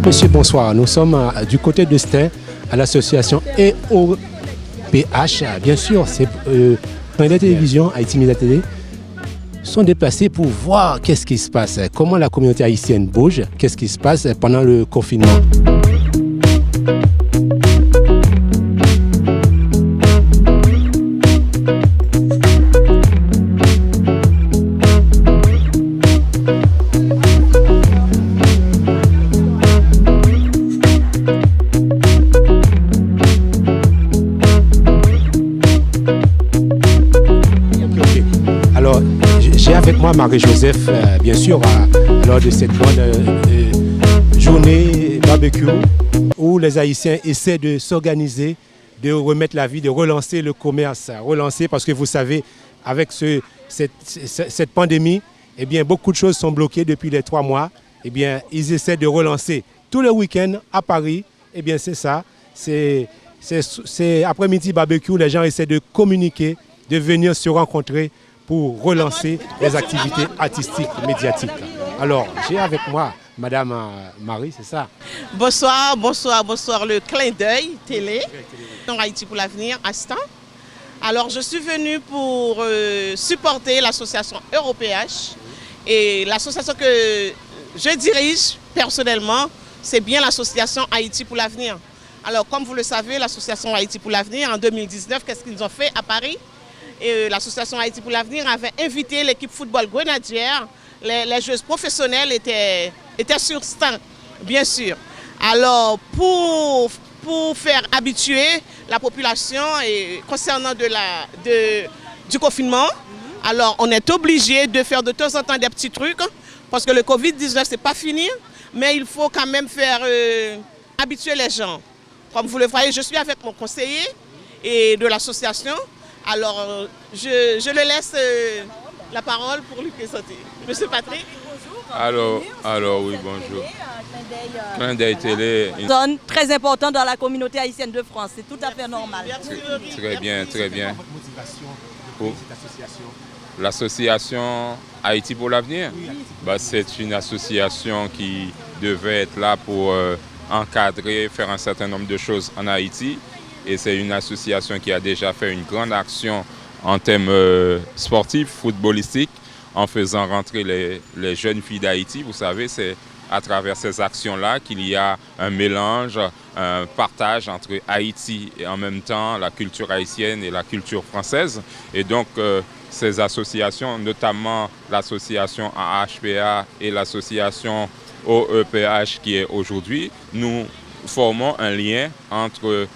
Monsieur, bonsoir. Nous sommes du côté de Stein, à l'association EOPH. Bien sûr, c'est la télévision, Haïti Média Télé, sont déplacés pour voir qu'est-ce qui se passe, comment la communauté haïtienne bouge, qu'est-ce qui se passe pendant le confinement. J'ai avec moi Marie-Joseph, bien sûr, lors de cette grande journée barbecue où les Haïtiens essaient de s'organiser, de remettre la vie, de relancer le commerce, relancer parce que vous savez, avec cette pandémie, eh bien, beaucoup de choses sont bloquées depuis les 3 mois. Eh bien, ils essaient de relancer tous les week-ends à Paris. Eh bien, c'est ça. C'est après-midi barbecue, les gens essaient de communiquer, de venir se rencontrer pour relancer les activités artistiques, médiatiques. Alors, j'ai avec moi Madame Marie, c'est ça? Bonsoir, le clin d'œil télé, dans Haïti pour l'avenir, à Stein. Alors, je suis venue pour supporter l'association EOPH. Et l'association que je dirige personnellement, c'est bien l'association Haïti pour l'avenir. Alors, comme vous le savez, l'association Haïti pour l'avenir, en 2019, qu'est-ce qu'ils ont fait à Paris? Et l'association Haïti pour l'avenir avait invité l'équipe football grenadière. Les joueuses professionnelles étaient sur Stein, bien sûr. Alors, pour faire habituer la population et concernant du confinement, alors on est obligé de faire de temps en temps des petits trucs parce que le Covid-19, c'est pas fini, mais il faut quand même faire habituer les gens. Comme vous le voyez, je suis avec mon conseiller et de l'association. Alors, je le laisse la parole pour lui présenter. Monsieur Patrick. Alors oui, bonjour. Clin d'œil télé. Une zone très importante dans la communauté haïtienne de France. C'est tout à fait normal. Très bien, très bien. Pour l'association Haïti pour l'avenir, c'est une association qui devait être là pour encadrer, faire un certain nombre de choses en Haïti. Et c'est une association qui a déjà fait une grande action en termes sportifs, footballistiques, en faisant rentrer les jeunes filles d'Haïti. Vous savez, c'est à travers ces actions-là qu'il y a un mélange, un partage entre Haïti et en même temps la culture haïtienne et la culture française. Et donc, ces associations, notamment l'association AHPA et l'association OEPH qui est aujourd'hui, nous formons un lien entre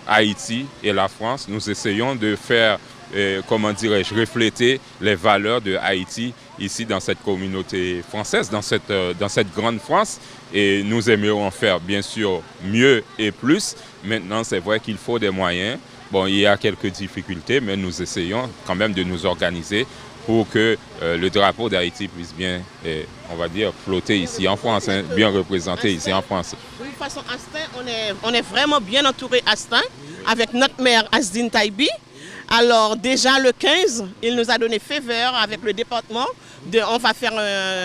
Haïti et la France. Nous essayons de faire, refléter les valeurs de Haïti ici dans cette communauté française, dans cette grande France. Et nous aimerions faire bien sûr mieux et plus. Maintenant, c'est vrai qu'il faut des moyens. Bon, il y a quelques difficultés, mais nous essayons quand même de nous organiser pour que le drapeau d'Haïti puisse bien, flotter ici en France, bien représenté ici en France. De toute façon, à Stein, on est vraiment bien entouré à Stein, avec notre maire Asdine Taibi. Alors déjà le 15, il nous a donné faveur avec le département. On va faire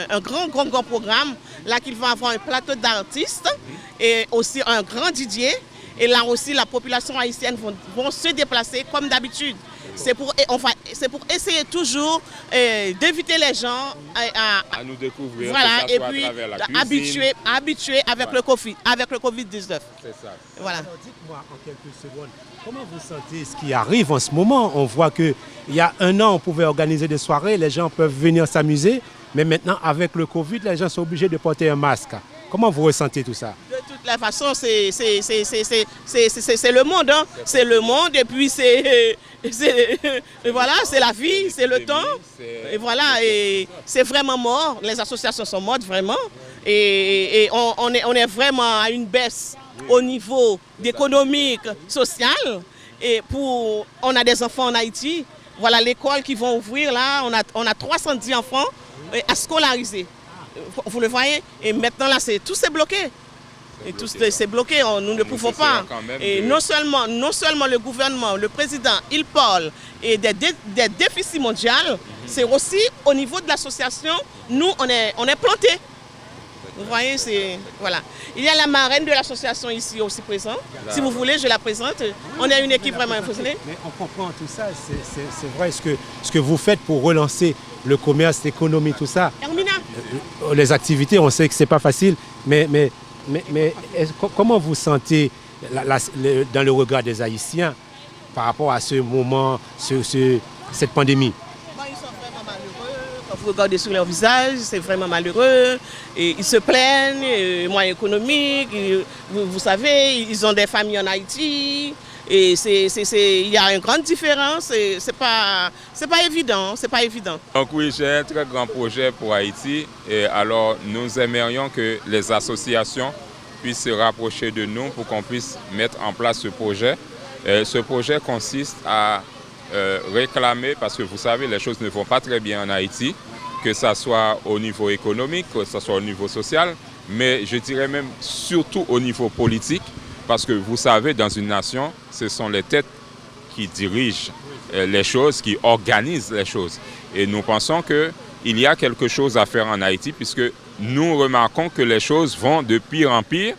un grand programme, là qu'il va avoir un plateau d'artistes et aussi un grand Didier. Et là aussi, la population haïtienne vont se déplacer comme d'habitude. C'est pour essayer toujours d'éviter les gens à nous découvrir. Voilà, et puis habituer avec le Covid-19. C'est ça. Voilà. Alors, dites-moi en quelques secondes, comment vous sentez ce qui arrive en ce moment? On voit qu'il y a 1 an, on pouvait organiser des soirées, les gens peuvent venir s'amuser, mais maintenant, avec le Covid, les gens sont obligés de porter un masque. Comment vous ressentez tout ça? De toute la façon, c'est le monde. Hein. C'est le monde et puis voilà, c'est la vie, c'est le temps. Et voilà, et c'est vraiment mort. Les associations sont mortes vraiment. Et on est vraiment à une baisse au niveau économique, social. Et on a des enfants en Haïti. Voilà l'école qui vont ouvrir là. On a 310 enfants à scolariser. Vous le voyez? Et maintenant là, tout s'est bloqué. Et tout c'est bloqué, nous ne pouvons pas. Et non seulement le gouvernement, le président, il parle et des déficits mondiaux, c'est aussi au niveau de l'association, nous on est plantés. Vous voyez, voilà. Il y a la marraine de l'association ici aussi présente. Si vous voulez, je la présente. On est une équipe vraiment impressionnée. Mais on comprend tout ça, c'est vrai ce que vous faites pour relancer le commerce, l'économie, tout ça. Hermina. Les activités, on sait que c'est pas facile, mais comment vous sentez dans le regard des Haïtiens par rapport à ce moment, cette pandémie? Ils sont vraiment malheureux. Quand vous regardez sur leur visage, c'est vraiment malheureux. Et ils se plaignent, moyens économiques. Vous savez, ils ont des familles en Haïti. Et il y a une grande différence. C'est pas évident. C'est pas évident. Donc oui, j'ai un très grand projet pour Haïti. Et alors, nous aimerions que les associations puissent se rapprocher de nous pour qu'on puisse mettre en place ce projet. Ce projet consiste à réclamer, parce que vous savez, les choses ne vont pas très bien en Haïti, que ce soit au niveau économique, que ce soit au niveau social, mais je dirais même surtout au niveau politique, parce que vous savez, dans une nation, ce sont les têtes qui dirigent les choses, qui organisent les choses. Et nous pensons qu'il y a quelque chose à faire en Haïti, puisque nous remarquons que les choses vont de pire en pire.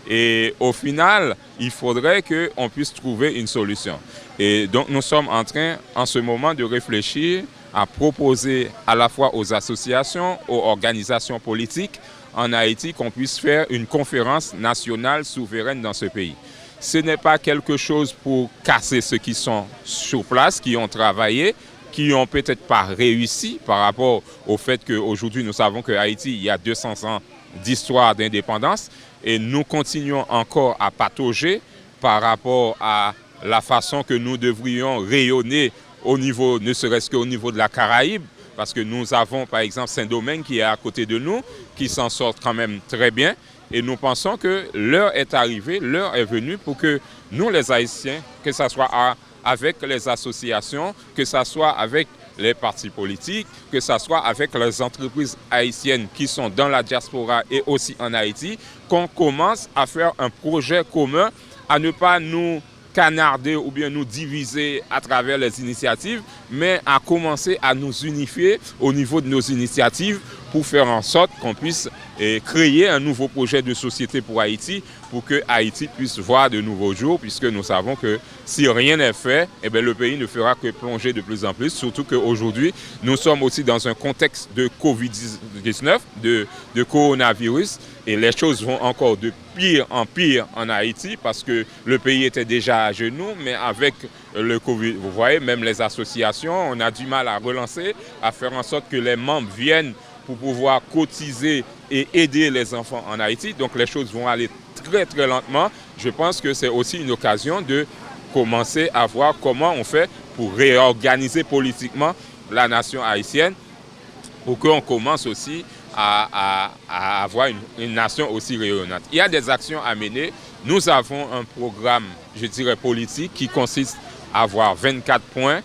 Et au final, il faudrait qu'on puisse trouver une solution. Et donc, nous sommes en train, en ce moment, de réfléchir à proposer à la fois aux associations, aux organisations politiques en Haïti, qu'on puisse faire une conférence nationale souveraine dans ce pays. Ce n'est pas quelque chose pour casser ceux qui sont sur place, qui ont travaillé, qui n'ont peut-être pas réussi par rapport au fait qu'aujourd'hui, nous savons qu'en Haïti, il y a 200 ans d'histoire d'indépendance et nous continuons encore à patauger par rapport à la façon que nous devrions rayonner au niveau, ne serait-ce qu'au niveau de la Caraïbe, parce que nous avons par exemple Saint-Domingue qui est à côté de nous, qui s'en sort quand même très bien. Et nous pensons que l'heure est arrivée, l'heure est venue pour que nous les Haïtiens, que ce soit avec les associations, que ce soit avec les partis politiques, que ce soit avec les entreprises haïtiennes qui sont dans la diaspora et aussi en Haïti, qu'on commence à faire un projet commun, à ne pas nous canarder ou bien nous diviser à travers les initiatives, mais à commencer à nous unifier au niveau de nos initiatives pour faire en sorte qu'on puisse créer un nouveau projet de société pour Haïti, pour que Haïti puisse voir de nouveaux jours, puisque nous savons que si rien n'est fait, eh bien, le pays ne fera que plonger de plus en plus, surtout qu'aujourd'hui, nous sommes aussi dans un contexte de Covid-19, de coronavirus, et les choses vont encore de pire en pire en Haïti, parce que le pays était déjà à genoux, mais avec le Covid, vous voyez, même les associations, on a du mal à relancer, à faire en sorte que les membres viennent pour pouvoir cotiser et aider les enfants en Haïti. Donc les choses vont aller très très lentement. Je pense que c'est aussi une occasion de commencer à voir comment on fait pour réorganiser politiquement la nation haïtienne, pour qu'on commence aussi à avoir une nation aussi rayonnante. Il y a des actions à mener. Nous avons un programme, je dirais, politique qui consiste à avoir 24 points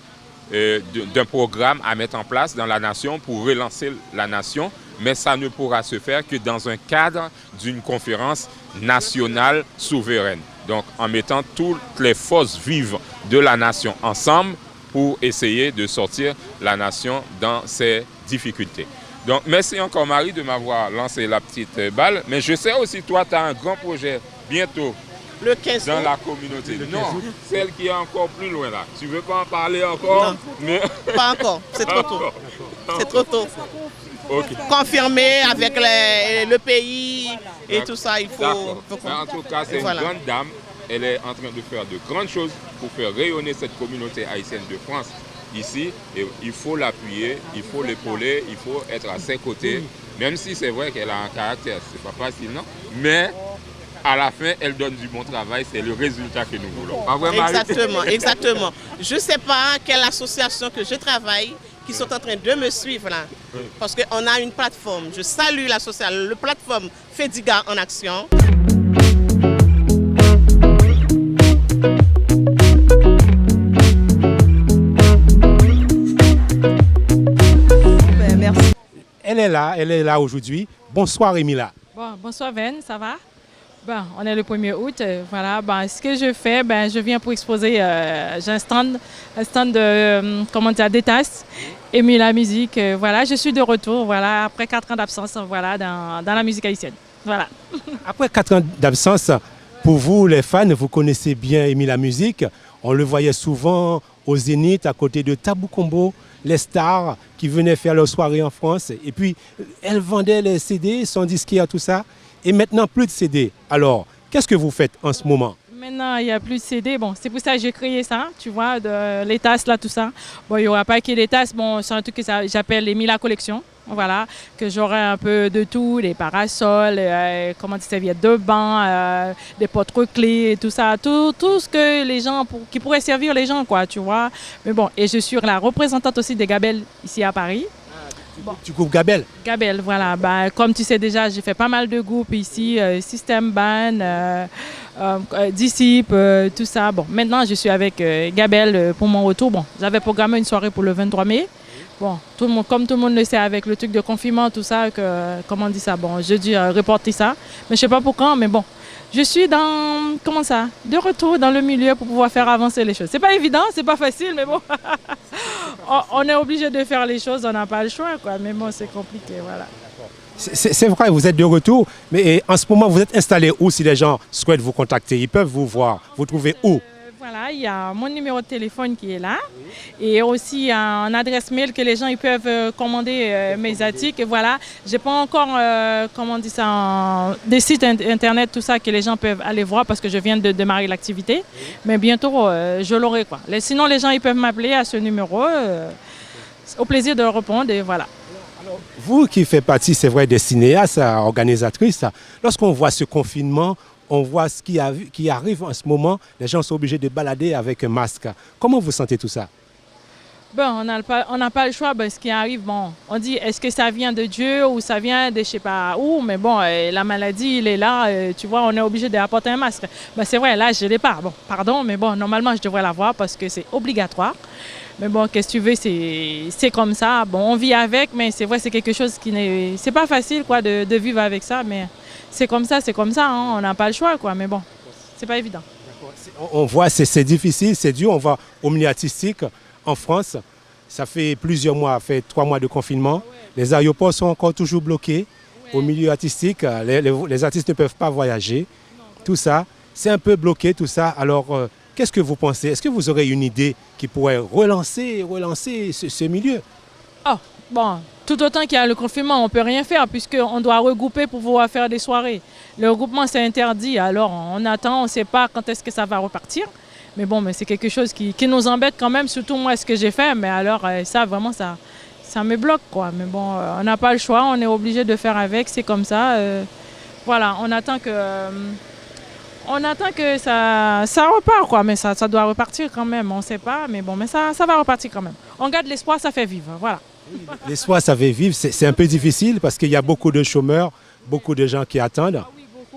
d'un programme à mettre en place dans la nation pour relancer la nation, mais ça ne pourra se faire que dans un cadre d'une conférence nationale souveraine. Donc en mettant toutes les forces vives de la nation ensemble pour essayer de sortir la nation dans ses difficultés. Donc merci encore Marie de m'avoir lancé la petite balle, mais je sais aussi toi tu as un grand projet bientôt. Le 15 dans la communauté. Non, celle qui est encore plus loin là. Tu veux pas en parler encore? Non, mais... pas encore. C'est trop tôt. C'est trop tôt. Okay. Confirmer avec le pays et tout ça, il faut... En tout cas, c'est une grande dame. Elle est en train de faire de grandes choses pour faire rayonner cette communauté haïtienne de France ici. Et il faut l'appuyer, il faut l'épauler, il faut être à ses côtés. Même si c'est vrai qu'elle a un caractère, c'est pas facile, non? Mais... à la fin, elle donne du bon travail, c'est le résultat que nous voulons. Exactement, exactement. Je ne sais pas quelle association que je travaille qui sont en train de me suivre là. Parce qu'on a une plateforme. Je salue l'association, la plateforme Fediga en action. Merci. Elle est là aujourd'hui. Bonsoir Emila. Bonsoir Ven, ça va? Ben, on est le 1er août, voilà. Ben, ce que je fais, ben, je viens pour exposer, j'ai un stand de, comment dire, des tasses, aimer la musique, voilà. Je suis de retour, voilà, après 4 ans d'absence, voilà, dans la musique haïtienne, voilà. Après 4 ans d'absence, pour vous, les fans, vous connaissez bien Émile la musique. On le voyait souvent au Zénith, à côté de Tabou Combo, les stars qui venaient faire leur soirée en France. Et puis, elles vendaient les CD, son disquaire, tout ça. Et maintenant, plus de CD. Alors, qu'est-ce que vous faites en ce moment? Maintenant, il n'y a plus de CD. Bon, c'est pour ça que j'ai créé ça, tu vois, les tasses, là, tout ça. Bon, il n'y aura pas que les tasses. Bon, c'est un truc que j'appelle les Mila Collection. Voilà, que j'aurai un peu de tout, des parasols, comment dire, serviettes de bain, des porte-clés, tout ça, tout ce que les gens, qui pourrait servir les gens, quoi, tu vois. Mais bon, et je suis la représentante aussi des Gabel ici à Paris. Bon. Du groupe Gabel? Gabel, voilà. Bah, comme tu sais déjà, j'ai fait pas mal de groupes ici, System Ban, Disciple, tout ça. Bon, maintenant, je suis avec Gabel pour mon retour. Bon, j'avais programmé une soirée pour le 23 mai. Bon, comme tout le monde le sait, avec le truc de confinement, tout ça, comment on dit ça? Bon, je dis reporter ça, mais je sais pas pour quand, mais bon. Je suis de retour dans le milieu pour pouvoir faire avancer les choses. C'est pas évident, c'est pas facile, mais bon. On est obligé de faire les choses, on n'a pas le choix, quoi. Mais bon, c'est compliqué, voilà. C'est vrai, vous êtes de retour, mais en ce moment, vous êtes installé où si les gens souhaitent vous contacter? Ils peuvent vous voir, vous trouver où? Voilà, il y a mon numéro de téléphone qui est là et aussi un adresse mail que les gens ils peuvent commander mes articles. Et voilà, j'ai pas encore, comment on dit ça, des sites internet, tout ça que les gens peuvent aller voir parce que je viens de démarrer l'activité. Mais bientôt, je l'aurai, quoi. Sinon, les gens ils peuvent m'appeler à ce numéro. Au plaisir de leur répondre et voilà. Alors, vous qui faites partie, c'est vrai, des cinéastes, organisatrices, lorsqu'on voit ce confinement, on voit ce qui arrive en ce moment, les gens sont obligés de balader avec un masque. Comment vous sentez tout ça? Bon, on n'a pas le choix. Ben, ce qui arrive, bon, on dit est-ce que ça vient de Dieu ou ça vient de je sais pas où, mais bon, la maladie, il est là, tu vois, on est obligé d'apporter un masque. Ben, c'est vrai, là, je ne l'ai pas. Bon, pardon, mais bon, normalement, je devrais l'avoir parce que c'est obligatoire. Mais bon, qu'est-ce que tu veux, c'est comme ça. Bon, on vit avec, mais c'est vrai, c'est quelque chose qui n'est... C'est pas facile, quoi, de vivre avec ça, mais c'est comme ça, hein, on n'a pas le choix, quoi, mais bon, c'est pas évident. On voit, c'est difficile, c'est dur. On va au milieu artistique en France. Ça fait plusieurs mois, ça fait 3 mois de confinement. Les aéroports sont encore toujours bloqués. Au milieu artistique, les artistes ne peuvent pas voyager. Tout ça, c'est un peu bloqué, tout ça. Alors, qu'est-ce que vous pensez? Est-ce que vous aurez une idée qui pourrait relancer ce milieu? Oh, bon, tout autant qu'il y a le confinement, on ne peut rien faire puisqu'on doit regrouper pour pouvoir faire des soirées. Le regroupement, c'est interdit, alors on attend, on ne sait pas quand est-ce que ça va repartir. Mais bon, mais c'est quelque chose qui nous embête quand même, surtout moi, ce que j'ai fait. Mais alors, ça, vraiment, ça me bloque, quoi. Mais bon, on n'a pas le choix, on est obligé de faire avec, c'est comme ça. Voilà, on attend que ça repart, quoi. Mais ça doit repartir quand même, on ne sait pas. Mais bon, mais ça va repartir quand même. On garde l'espoir, ça fait vivre, voilà. L'espoir, ça fait vivre, c'est un peu difficile parce qu'il y a beaucoup de chômeurs, beaucoup de gens qui attendent.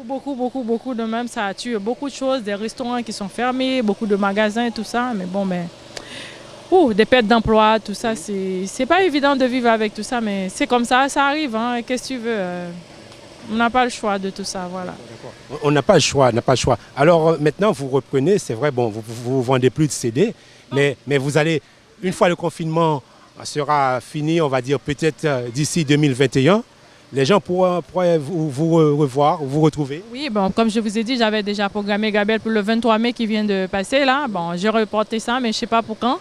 Beaucoup de même, ça tue beaucoup de choses, des restaurants qui sont fermés, beaucoup de magasins, tout ça, mais bon, mais... des pertes d'emploi, tout ça, c'est pas évident de vivre avec tout ça, mais c'est comme ça, ça arrive, hein, qu'est-ce que tu veux, on n'a pas le choix de tout ça, voilà. On n'a pas le choix, Alors maintenant, vous reprenez, c'est vrai, bon, vous vendez plus de CD, mais vous allez, une fois le confinement sera fini, on va dire peut-être d'ici 2021, les gens pourraient vous revoir, vous retrouver. Oui, bon, comme je vous ai dit, j'avais déjà programmé Gabel pour le 23 mai qui vient de passer là. Bon, j'ai reporté ça, mais je ne sais pas pour quand.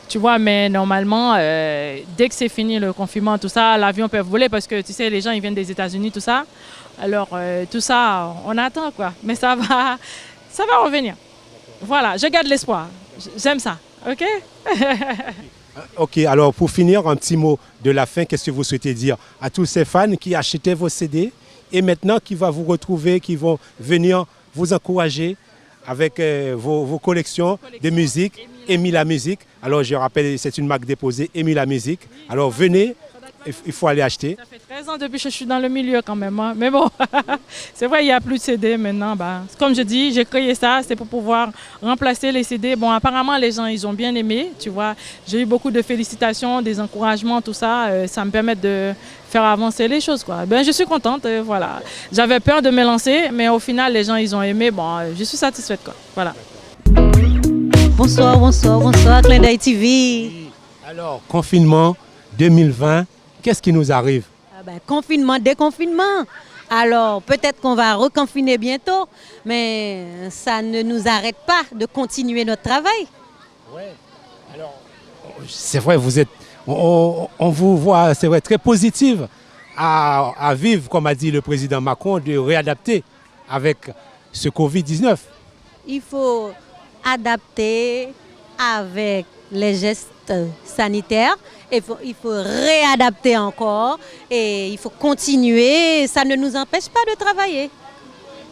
Tu vois, mais normalement, dès que c'est fini le confinement, tout ça, l'avion peut voler parce que tu sais, les gens ils viennent des États-Unis, tout ça. Alors, tout ça, on attend, quoi. Mais ça va revenir. Voilà, je garde l'espoir. J'aime ça, OK? Ok, alors pour finir, un petit mot de la fin, qu'est-ce que vous souhaitez dire à tous ces fans qui achetaient vos CD et maintenant qui vont vous retrouver, qui vont venir vous encourager avec vos collections de musique, Émile la musique. Alors je rappelle, c'est une marque déposée, Émile la musique. Alors venez il faut aller acheter. Ça fait 13 ans depuis que je suis dans le milieu quand même. Hein. Mais bon, c'est vrai, il n'y a plus de CD maintenant. Bah, comme je dis, j'ai créé ça, c'est pour pouvoir remplacer les CD. Bon, apparemment, les gens, ils ont bien aimé, tu vois. J'ai eu beaucoup de félicitations, des encouragements, tout ça. Ça me permet de faire avancer les choses, quoi. Ben, je suis contente, voilà. J'avais peur de me lancer, mais au final, les gens, ils ont aimé. Bon, je suis satisfaite, quoi. Voilà. Bonsoir, bonsoir, bonsoir, Clin d'œil TV. Alors, confinement 2020, qu'est-ce qui nous arrive? Confinement, déconfinement. Alors, peut-être qu'on va reconfiner bientôt, mais ça ne nous arrête pas de continuer notre travail. Ouais. Alors, c'est vrai, on vous voit, c'est vrai, très positive à vivre, comme a dit le président Macron, de réadapter avec ce Covid-19. Il faut adapter avec les gestes sanitaires. Il faut réadapter encore et il faut continuer. Ça ne nous empêche pas de travailler.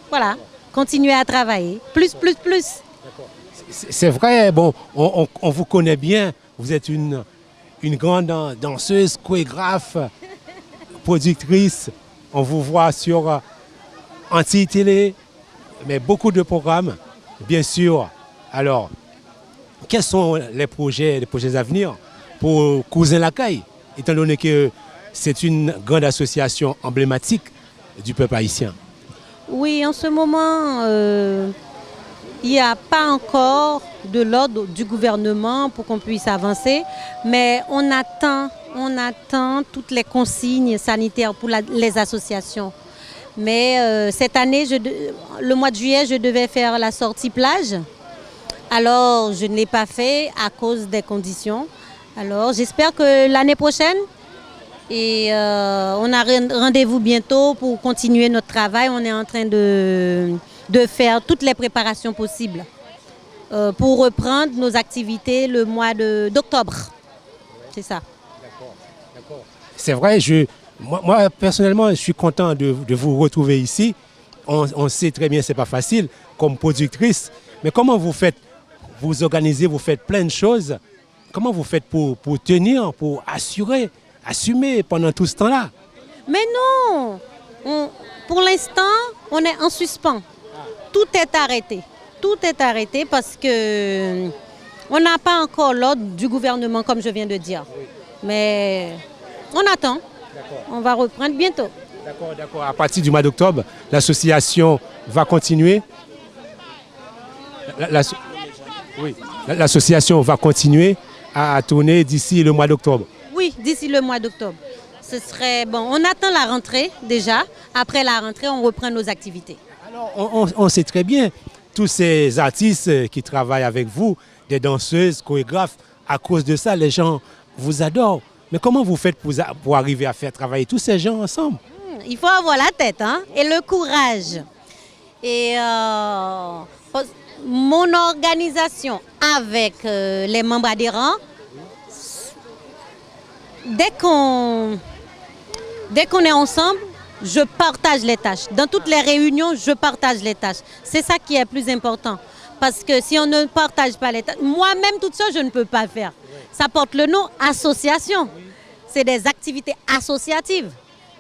Voilà, continuer à travailler. Plus. C'est vrai, bon, on vous connaît bien. Vous êtes une grande danseuse, chorégraphe, productrice. On vous voit sur Anti-Télé, mais beaucoup de programmes, bien sûr. Alors, quels sont les projets à venir pour Cousin Lacaille, étant donné que c'est une grande association emblématique du peuple haïtien? Oui, en ce moment, il n'y a pas encore de l'ordre du gouvernement pour qu'on puisse avancer, mais on attend toutes les consignes sanitaires pour les associations. Mais cette année, le mois de juillet, je devais faire la sortie plage. Alors, je ne l'ai pas fait à cause des conditions. Alors, j'espère que l'année prochaine, et on a rendez-vous bientôt pour continuer notre travail. On est en train de faire toutes les préparations possibles pour reprendre nos activités le mois d'octobre. C'est ça. D'accord. C'est vrai, moi personnellement, je suis content de vous retrouver ici. On sait très bien que ce n'est pas facile comme productrice, mais comment vous faites? Vous organisez, vous faites plein de choses. Comment vous faites pour tenir, pour assumer pendant tout ce temps-là? Mais non, pour l'instant, on est en suspens. Tout est arrêté. Tout est arrêté parce que on n'a pas encore l'ordre du gouvernement, comme je viens de dire. Mais on attend. On va reprendre bientôt. D'accord. À partir du mois d'octobre, l'association va continuer. L'association va continuer à tourner d'ici le mois d'octobre. Oui, d'ici le mois d'octobre. Ce serait bon. On attend la rentrée déjà. Après la rentrée, on reprend nos activités. Alors, on sait très bien, tous ces artistes qui travaillent avec vous, des danseuses, chorégraphes, à cause de ça, les gens vous adorent. Mais comment vous faites pour arriver à faire travailler tous ces gens ensemble? Il faut avoir la tête et le courage. Et mon organisation avec les membres adhérents, dès qu'on est ensemble, je partage les tâches. Dans toutes les réunions, je partage les tâches. C'est ça qui est plus important. Parce que si on ne partage pas les tâches, moi-même toute seule, je ne peux pas faire. Ça porte le nom association. C'est des activités associatives.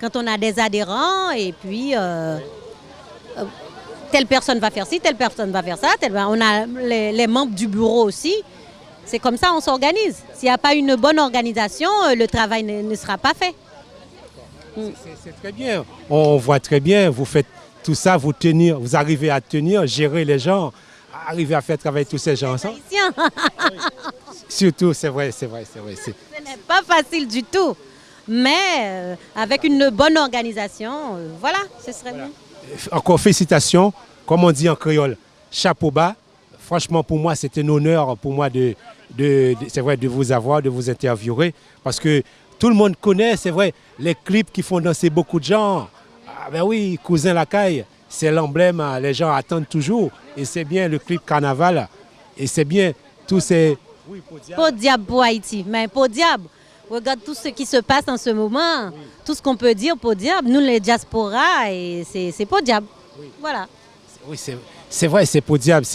Quand on a des adhérents et puis telle personne va faire ci, telle personne va faire ça, on a les membres du bureau aussi. C'est comme ça on s'organise. S'il n'y a pas une bonne organisation, le travail ne sera pas fait. C'est très bien. On voit très bien, vous faites tout ça, vous arrivez à tenir, gérer les gens, arriver à faire travailler tous ces gens ensemble. Surtout, c'est vrai. Ce n'est pas facile du tout. Mais avec une bonne organisation, voilà, ce serait bien. Encore félicitations, comme on dit en créole, chapeau bas. Franchement, pour moi, c'est un honneur pour moi de vous avoir, de vous interviewer. Parce que tout le monde connaît, c'est vrai, les clips qui font danser beaucoup de gens. Ah ben oui, Cousin Lacaille, c'est l'emblème, les gens attendent toujours. Et c'est bien le clip Carnaval. Et c'est bien tous ces... Oui, Pour diable pour Haïti, mais pour diable. Regarde tout ce qui se passe en ce moment, tout ce qu'on peut dire pour diable. Nous, les diasporas, c'est pour diable. Oui. Voilà. Oui, c'est vrai, c'est pour diable.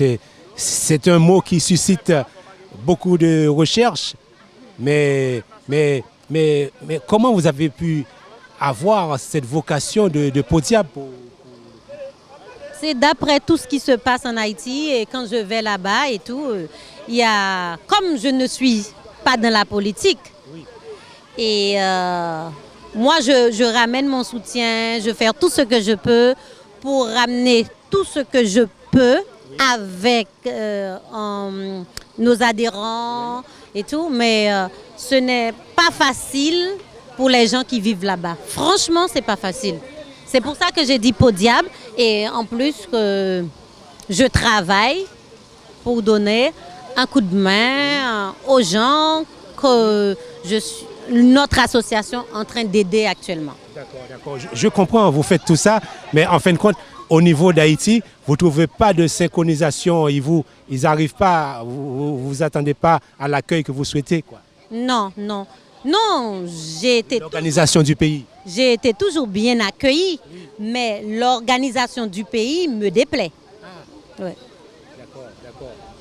C'est un mot qui suscite beaucoup de recherches. Mais mais comment vous avez pu avoir cette vocation de podiable C'est d'après tout ce qui se passe en Haïti et quand je vais là-bas et tout, il y a, comme je ne suis pas dans la politique, et moi je ramène mon soutien, je fais tout ce que je peux pour ramener tout ce que je peux avec nos adhérents et tout, mais ce n'est pas facile pour les gens qui vivent là-bas. Franchement, c'est pas facile. C'est pour ça que j'ai dit podiable et en plus que je travaille pour donner un coup de main aux gens que notre association est en train d'aider actuellement. D'accord. Je comprends, vous faites tout ça, mais en fin de compte, au niveau d'Haïti, vous ne trouvez pas de synchronisation, ils n'arrivent pas, vous attendez pas à l'accueil que vous souhaitez, quoi. Non, j'ai été... L'organisation du pays. J'ai été toujours bien accueillie, mais l'organisation du pays me déplaît. Ouais.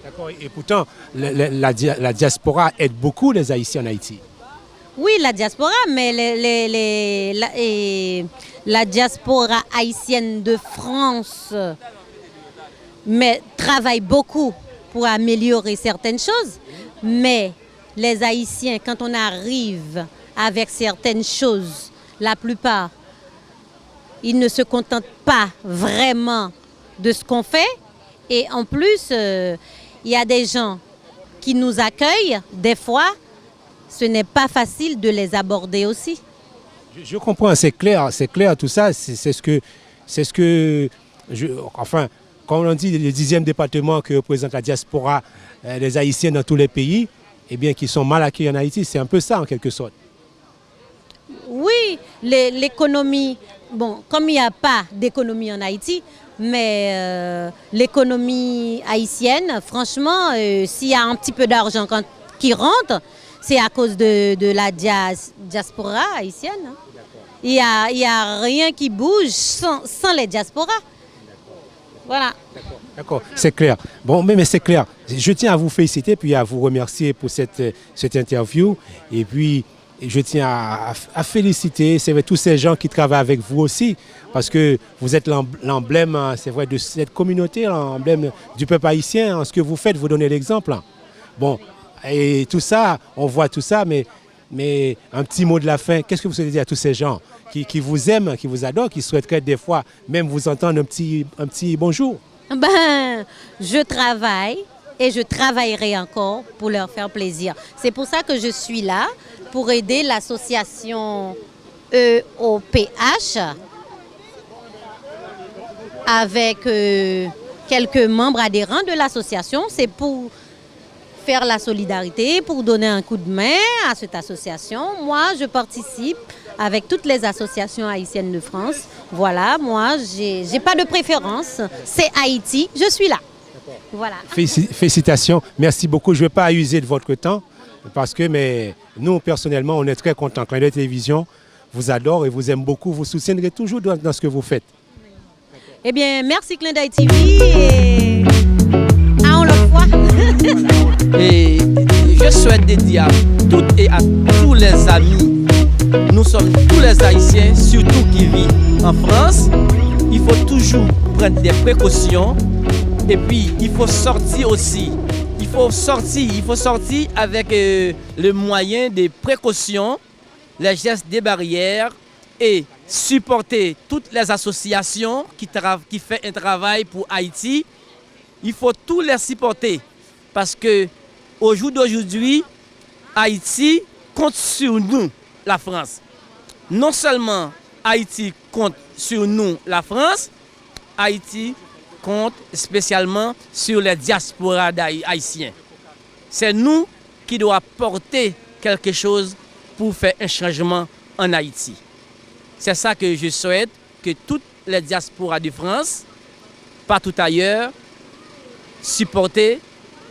D'accord. Et pourtant, la diaspora aide beaucoup les Haïtiens en Haïti. Oui, la diaspora, mais la diaspora haïtienne de France travaille beaucoup pour améliorer certaines choses. Mais les Haïtiens, quand on arrive avec certaines choses, la plupart, ils ne se contentent pas vraiment de ce qu'on fait. Et en plus, il y a des gens qui nous accueillent, des fois, ce n'est pas facile de les aborder aussi. Je comprends, c'est clair tout ça. C'est ce que enfin, quand on dit le 10e département que représente la diaspora, les Haïtiens dans tous les pays, eh bien, qui sont mal accueillis en Haïti, c'est un peu ça en quelque sorte. Oui, l'économie, bon, comme il n'y a pas d'économie en Haïti, mais l'économie haïtienne, franchement, s'il y a un petit peu d'argent qui rentre, c'est à cause de la diaspora haïtienne. Hein. Il y a rien qui bouge sans les diasporas. Voilà. D'accord, c'est clair. Bon, mais c'est clair. Je tiens à vous féliciter puis à vous remercier pour cette interview. Et puis, je tiens à féliciter tous ces gens qui travaillent avec vous aussi, parce que vous êtes l'emblème, c'est vrai, de cette communauté, l'emblème du peuple haïtien. Ce que vous faites, vous donnez l'exemple. Bon, et tout ça, on voit tout ça, mais un petit mot de la fin. Qu'est-ce que vous souhaitez dire à tous ces gens qui vous aiment, qui vous adorent, qui souhaiteraient des fois même vous entendre un petit bonjour? Je travaille et je travaillerai encore pour leur faire plaisir. C'est pour ça que je suis là, pour aider l'association EOPH avec quelques membres adhérents de l'association. C'est pour faire la solidarité, pour donner un coup de main à cette association. Moi, je participe avec toutes les associations haïtiennes de France. Voilà, moi, j'ai pas de préférence. C'est Haïti, je suis là. Voilà. Félicitations, merci beaucoup. Je ne vais pas user de votre temps parce que nous, personnellement, on est très contents. Clin d'œil Télévision vous adore et vous aime beaucoup. Vous soutiendrez toujours dans ce que vous faites. Eh bien, merci Clin d'œil TV et à on le voit. Et je souhaite dédier à toutes et à tous les amis. Nous sommes tous les Haïtiens, surtout qui vivent en France. Il faut toujours prendre des précautions. Et puis, il faut sortir aussi. Il faut sortir avec le moyen des précautions, les gestes des barrières et supporter toutes les associations qui font un travail pour Haïti. Il faut tous les supporter parce que au jour d'aujourd'hui, Haïti compte sur nous, la France. Non seulement Haïti compte sur nous, la France, Haïti compte spécialement sur les diasporas haïtiens. C'est nous qui devons porter quelque chose pour faire un changement en Haïti. C'est ça que je souhaite, que toutes les diasporas de France, partout ailleurs, supporter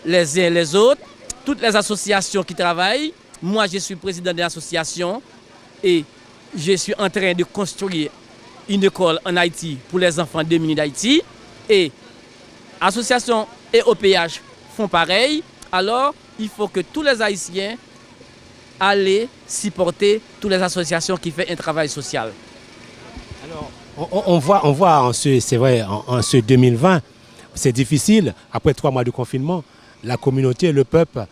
les uns les autres, toutes les associations qui travaillent. Moi, je suis président de l'association et je suis en train de construire une école en Haïti pour les enfants démunis d'Haïti. Et l'association EOPH font pareil. Alors, il faut que tous les Haïtiens aller supporter toutes les associations qui font un travail social. Alors, on voit c'est vrai, en ce 2020, c'est difficile, après 3 mois de confinement, la communauté, le peuple,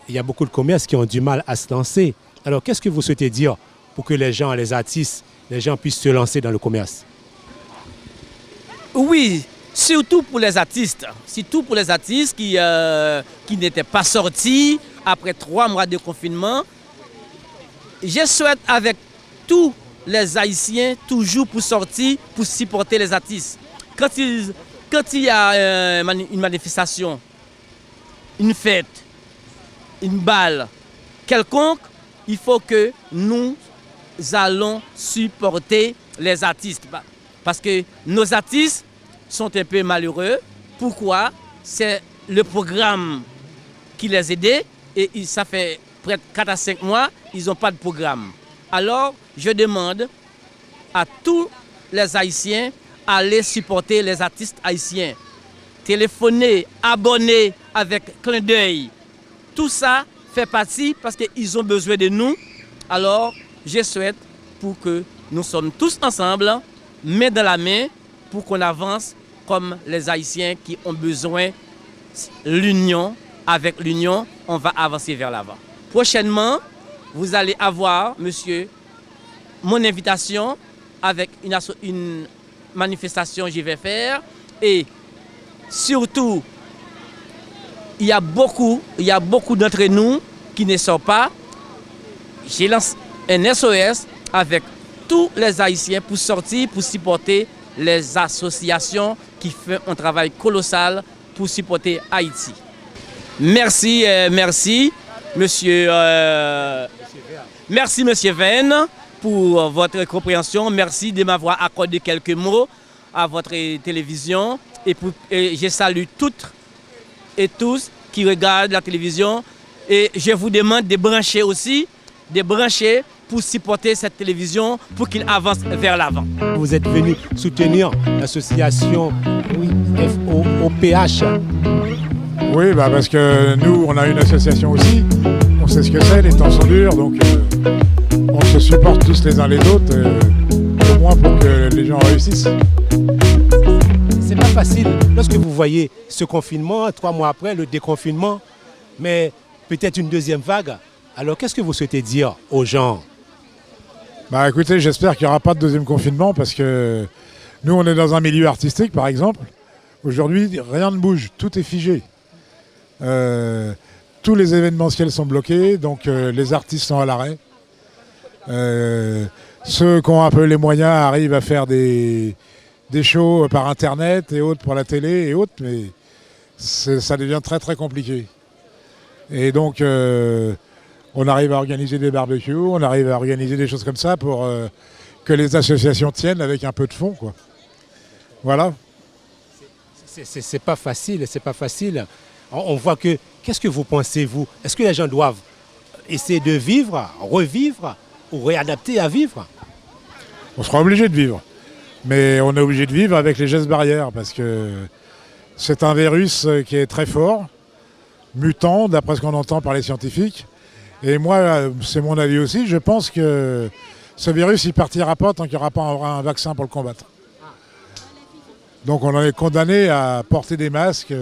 il y a beaucoup de commerces qui ont du mal à se lancer. Alors, qu'est-ce que vous souhaitez dire pour que les gens, les artistes, les gens puissent se lancer dans le commerce? Oui, surtout pour les artistes qui n'étaient pas sortis après 3 mois de confinement. Je souhaite avec tous les Haïtiens toujours pour sortir, pour supporter les artistes. Quand il y a une manifestation, une fête, une balle quelconque, il faut que nous allons supporter les artistes. Parce que nos artistes sont un peu malheureux. Pourquoi? C'est le programme qui les aidait et ça fait près de 4 à 5 mois, ils n'ont pas de programme. Alors, je demande à tous les Haïtiens d'aller supporter les artistes haïtiens. Téléphoner, abonner avec clin d'œil. Tout ça fait partie parce qu'ils ont besoin de nous. Alors, je souhaite pour que nous sommes tous ensemble, main dans la main, pour qu'on avance comme les Haïtiens qui ont besoin de l'union. Avec l'union, on va avancer vers l'avant. Prochainement, vous allez avoir, monsieur, mon invitation avec une manifestation que je vais faire. Et surtout, il y a beaucoup d'entre nous qui ne sont pas. J'ai lancé un SOS avec tous les Haïtiens pour sortir, pour supporter les associations qui font un travail colossal pour supporter Haïti. Merci, monsieur Venn, pour votre compréhension. Merci de m'avoir accordé quelques mots à votre télévision. Et je salue toutes et tous qui regardent la télévision. Et je vous demande de brancher aussi, pour supporter cette télévision, pour qu'il avance vers l'avant. Vous êtes venu soutenir l'association FOPH. Oui, parce que nous, on a une association aussi. On sait ce que c'est, les temps sont durs, donc on se supporte tous les uns les autres, au moins pour que les gens réussissent. C'est pas facile. Lorsque vous voyez ce confinement, 3 mois après, le déconfinement, mais peut-être une deuxième vague, alors qu'est-ce que vous souhaitez dire aux gens? Écoutez, j'espère qu'il n'y aura pas de deuxième confinement parce que nous, on est dans un milieu artistique, par exemple. Aujourd'hui, rien ne bouge, tout est figé. Tous les événementiels sont bloqués, donc les artistes sont à l'arrêt. Ceux qui ont un peu les moyens arrivent à faire des shows par internet et autres pour la télé et autres, mais ça devient très très compliqué. Et donc on arrive à organiser des barbecues, on arrive à organiser des choses comme ça pour que les associations tiennent avec un peu de fonds, quoi. Voilà. C'est pas facile, c'est pas facile. On voit que, qu'est-ce que vous pensez, vous? Est-ce que les gens doivent essayer de vivre, revivre ou réadapter à vivre? On sera obligé de vivre. Mais on est obligé de vivre avec les gestes barrières parce que c'est un virus qui est très fort, mutant, d'après ce qu'on entend par les scientifiques. Et moi, c'est mon avis aussi, je pense que ce virus, il ne partira pas tant qu'il n'y aura pas un vaccin pour le combattre. Donc on en est condamné à porter des masques,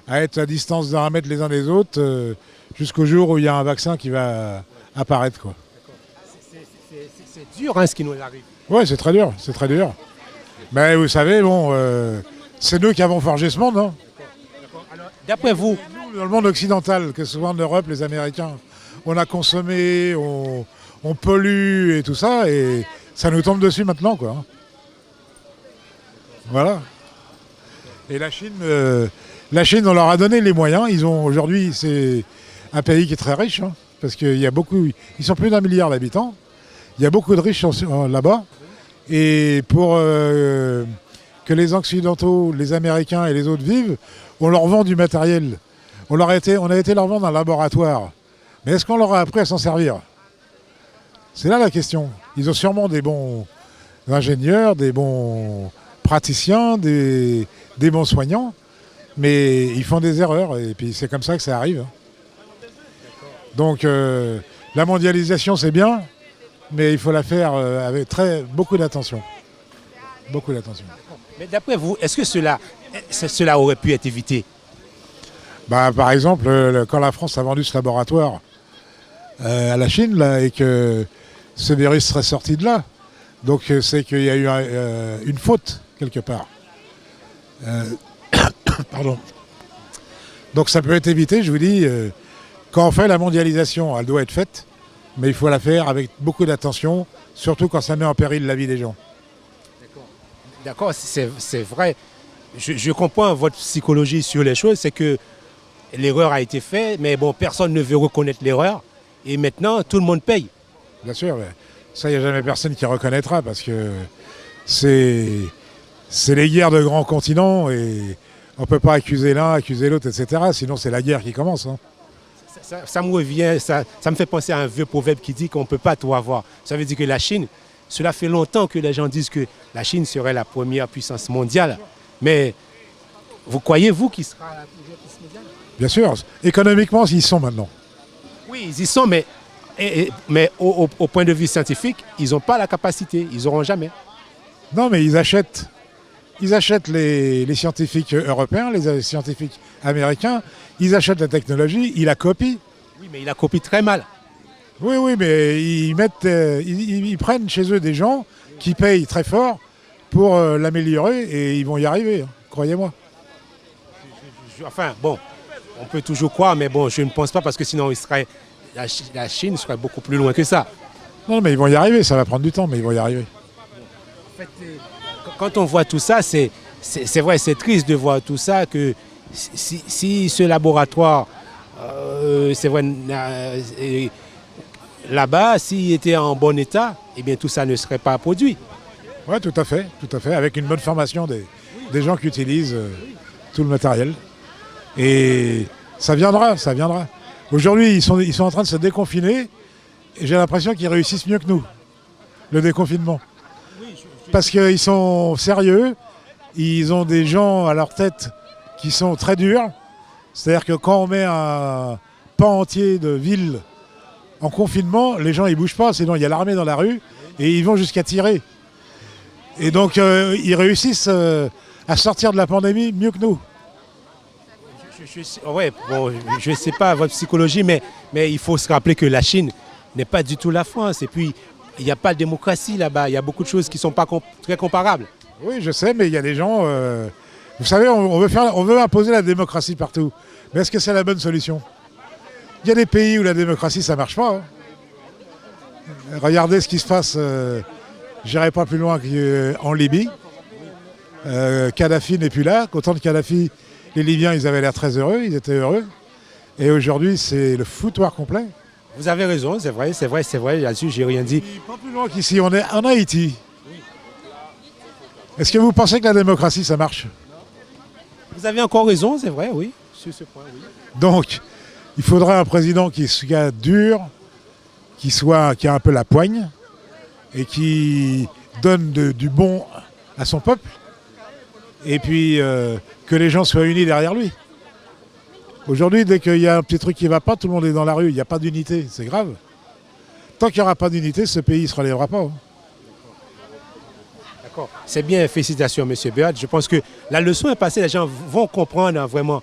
à être à distance d'1 mètre les uns des autres, jusqu'au jour où il y a un vaccin qui va apparaître, quoi. C'est dur, hein, ce qui nous arrive. Oui, c'est très dur, c'est très dur. Mais vous savez, c'est nous qui avons forgé ce monde. Hein. D'après vous, nous, dans le monde occidental, que ce soit en Europe, les Américains, on a consommé, on pollue et tout ça, et ça nous tombe dessus maintenant, quoi. Hein. Voilà. Et la Chine, on leur a donné les moyens. Aujourd'hui, c'est un pays qui est très riche, hein, parce qu'il y a beaucoup, ils sont plus d'1 milliard d'habitants. Il y a beaucoup de riches là-bas. Et pour que les Occidentaux, les Américains et les autres vivent, on leur vend du matériel. On a été leur vendre un laboratoire. Mais est-ce qu'on leur a appris à s'en servir? C'est là la question. Ils ont sûrement des bons ingénieurs, des bons praticiens, des bons soignants, mais ils font des erreurs et puis c'est comme ça que ça arrive. Donc La mondialisation, c'est bien, mais il faut la faire avec beaucoup d'attention. Beaucoup d'attention. Mais d'après vous, est-ce que cela aurait pu être évité? Par exemple, quand la France a vendu ce laboratoire à la Chine là, et que ce virus serait sorti de là, donc c'est qu'il y a eu une faute quelque part. Pardon. Donc ça peut être évité, je vous dis, quand on fait la mondialisation, elle doit être faite, mais il faut la faire avec beaucoup d'attention, surtout quand ça met en péril la vie des gens. D'accord, c'est vrai. Je comprends votre psychologie sur les choses, c'est que l'erreur a été faite, mais bon, personne ne veut reconnaître l'erreur, et maintenant tout le monde paye. Bien sûr, mais ça, il n'y a jamais personne qui reconnaîtra, parce que c'est les guerres de grands continents, et on ne peut pas accuser l'un, accuser l'autre, etc. Sinon, c'est la guerre qui commence. Hein. Ça me revient, ça me fait penser à un vieux proverbe qui dit qu'on ne peut pas tout avoir. Ça veut dire que la Chine, cela fait longtemps que les gens disent que la Chine serait la première puissance mondiale. Mais vous croyez, vous, qu'il sera la première puissance mondiale? Bien sûr. Économiquement, ils y sont maintenant. Oui, ils y sont, mais au point de vue scientifique, ils n'ont pas la capacité. Ils n'auront jamais. Non, mais ils achètent les scientifiques européens, les scientifiques américains. Ils achètent la technologie, ils la copient. Oui, mais ils la copient très mal. Oui, mais ils prennent chez eux des gens qui payent très fort pour l'améliorer et ils vont y arriver, hein, croyez-moi. Enfin, bon, on peut toujours croire, mais bon, je ne pense pas parce que sinon la Chine serait beaucoup plus loin que ça. Non, mais ils vont y arriver, ça va prendre du temps, mais ils vont y arriver. En fait, quand on voit tout ça, c'est vrai, c'est triste de voir tout ça, que si ce laboratoire, c'est vrai, là-bas, s'il était en bon état, eh bien tout ça ne serait pas produit. Oui, tout à fait, avec une bonne formation des gens qui utilisent tout le matériel. Et ça viendra. Aujourd'hui, ils sont en train de se déconfiner, et j'ai l'impression qu'ils réussissent mieux que nous, le déconfinement. Parce qu'ils sont sérieux, ils ont des gens à leur tête qui sont très durs. C'est-à-dire que quand on met un pan entier de ville en confinement, les gens ils bougent pas, sinon il y a l'armée dans la rue et ils vont jusqu'à tirer. Et donc ils réussissent à sortir de la pandémie mieux que nous. Je ne sais pas votre psychologie, mais il faut se rappeler que la Chine n'est pas du tout la France. Et puis, il n'y a pas de démocratie là-bas. Il y a beaucoup de choses qui ne sont pas très comparables. Oui, je sais, mais il y a des gens... vous savez, on veut imposer la démocratie partout. Mais est-ce que c'est la bonne solution? Il y a des pays où la démocratie, ça ne marche pas. Hein. Regardez ce qui se passe, je n'irai pas plus loin qu'en Libye. Kadhafi n'est plus là. Autant de Kadhafi, les Libyens, ils avaient l'air très heureux, ils étaient heureux. Et aujourd'hui, c'est le foutoir complet. Vous avez raison, c'est vrai. Là-dessus, j'ai rien dit. Pas plus loin qu'ici, on est en Haïti. Est-ce que vous pensez que la démocratie, ça marche? Vous avez encore raison, c'est vrai, oui, sur ce point, oui. Donc, il faudrait un président qui soit dur, qui a un peu la poigne, et qui donne du bon à son peuple, et puis que les gens soient unis derrière lui. Aujourd'hui, dès qu'il y a un petit truc qui ne va pas, tout le monde est dans la rue, il n'y a pas d'unité, c'est grave. Tant qu'il n'y aura pas d'unité, ce pays ne se relèvera pas. Hein. D'accord. C'est bien, félicitations, M. Beat. Je pense que la leçon est passée, les gens vont comprendre vraiment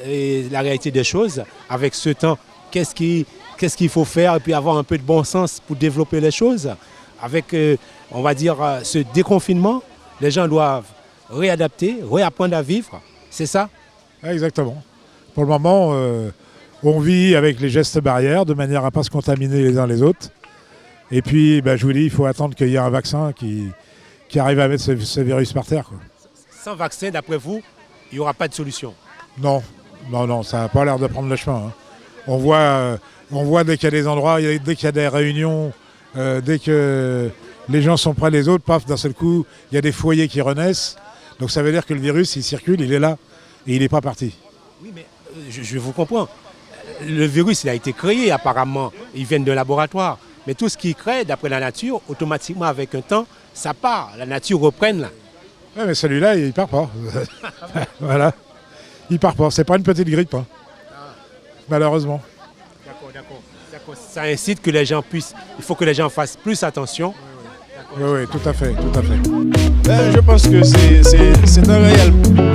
la réalité des choses avec ce temps. Qu'est-ce qu'il faut faire et puis avoir un peu de bon sens pour développer les choses. Avec, on va dire, ce déconfinement, les gens doivent réadapter, réapprendre à vivre. C'est ça? Exactement. Pour le moment, on vit avec les gestes barrières de manière à ne pas se contaminer les uns les autres. Et puis, je vous dis, il faut attendre qu'il y ait un vaccin qui arrive à mettre ce virus par terre. Quoi. Sans vaccin, d'après vous, il n'y aura pas de solution? Non, ça n'a pas l'air de prendre le chemin. Hein. On voit dès qu'il y a des endroits, dès qu'il y a des réunions, dès que les gens sont près des autres, paf, d'un seul coup, il y a des foyers qui renaissent. Donc ça veut dire que le virus, il circule, il est là, et il n'est pas parti. Oui, mais je vous comprends. Le virus, il a été créé apparemment. Il vient d'un laboratoire. Mais tout ce qui crée, d'après la nature, automatiquement, avec un temps, ça part. La nature reprend là. Oui, mais celui-là, il part pas. Voilà. Il part pas. C'est pas une petite grippe, hein. Malheureusement. D'accord. Ça incite que les gens puissent, il faut que les gens fassent plus attention. Oui, tout à fait, tout à fait. Je pense que c'est un réel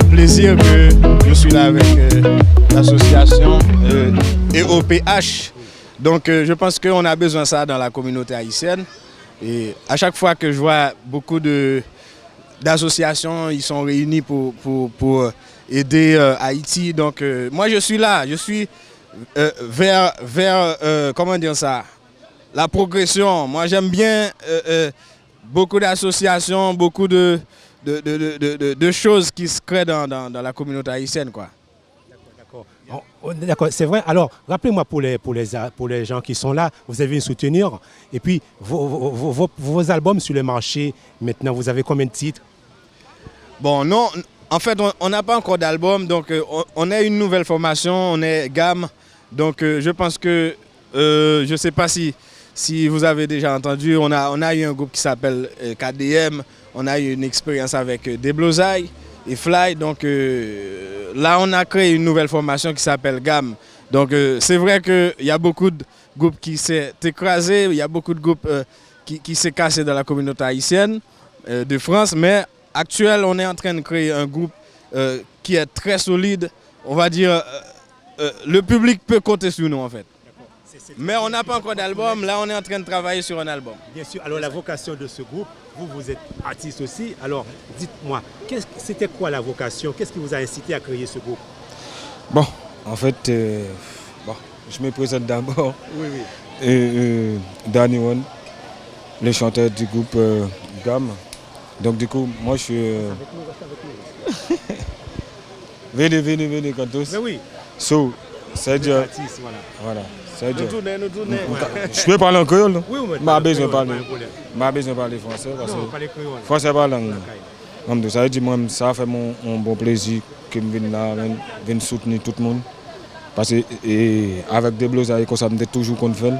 plaisir que je suis là avec l'association EOPH. Donc je pense qu'on a besoin de ça dans la communauté haïtienne. Et à chaque fois que je vois beaucoup d'associations, ils sont réunis pour aider Haïti. Donc moi je suis là, je suis vers comment dire ça, la progression. Moi j'aime bien beaucoup d'associations, beaucoup de choses qui se créent dans la communauté haïtienne, quoi. D'accord, c'est vrai. Alors, rappelez-moi pour les gens qui sont là, vous avez une soutenir. Et puis, vos albums sur le marché, maintenant, vous avez combien de titres? Bon, non, en fait, on n'a pas encore d'album. Donc, on est une nouvelle formation, on est GAM. Donc, je pense que, je ne sais pas si vous avez déjà entendu, on a eu un groupe qui s'appelle KDM. On a eu une expérience avec Deblosaï et Fly. Donc là, on a créé une nouvelle formation qui s'appelle GAM. Donc c'est vrai qu'il y a beaucoup de groupes qui s'est écrasés, il y a beaucoup de groupes qui s'est cassé dans la communauté haïtienne de France. Mais actuellement, on est en train de créer un groupe qui est très solide. On va dire, le public peut compter sur nous en fait. Mais on n'a pas encore d'album, là on est en train de travailler sur un album. Bien sûr, alors la vocation de ce groupe, vous êtes artiste aussi, alors dites-moi, c'était quoi la vocation? Qu'est-ce qui vous a incité à créer ce groupe? Bon, en fait, je me présente d'abord. Oui. Danny One, le chanteur du groupe GAM. Donc du coup, moi je suis... venez, Cantos. Mais oui. So, c'est-à-dire... Voilà. Nous tournons. Je peux parler en créole, non? Oui, je n'ai pas besoin de parler français. Parce que français n'est pas la langue. Comme ça veut dire, moi, ça fait mon bon plaisir que je vienne là, vienne soutenir tout le monde. Parce que avec des blogs, ça me toujours qu'on fait.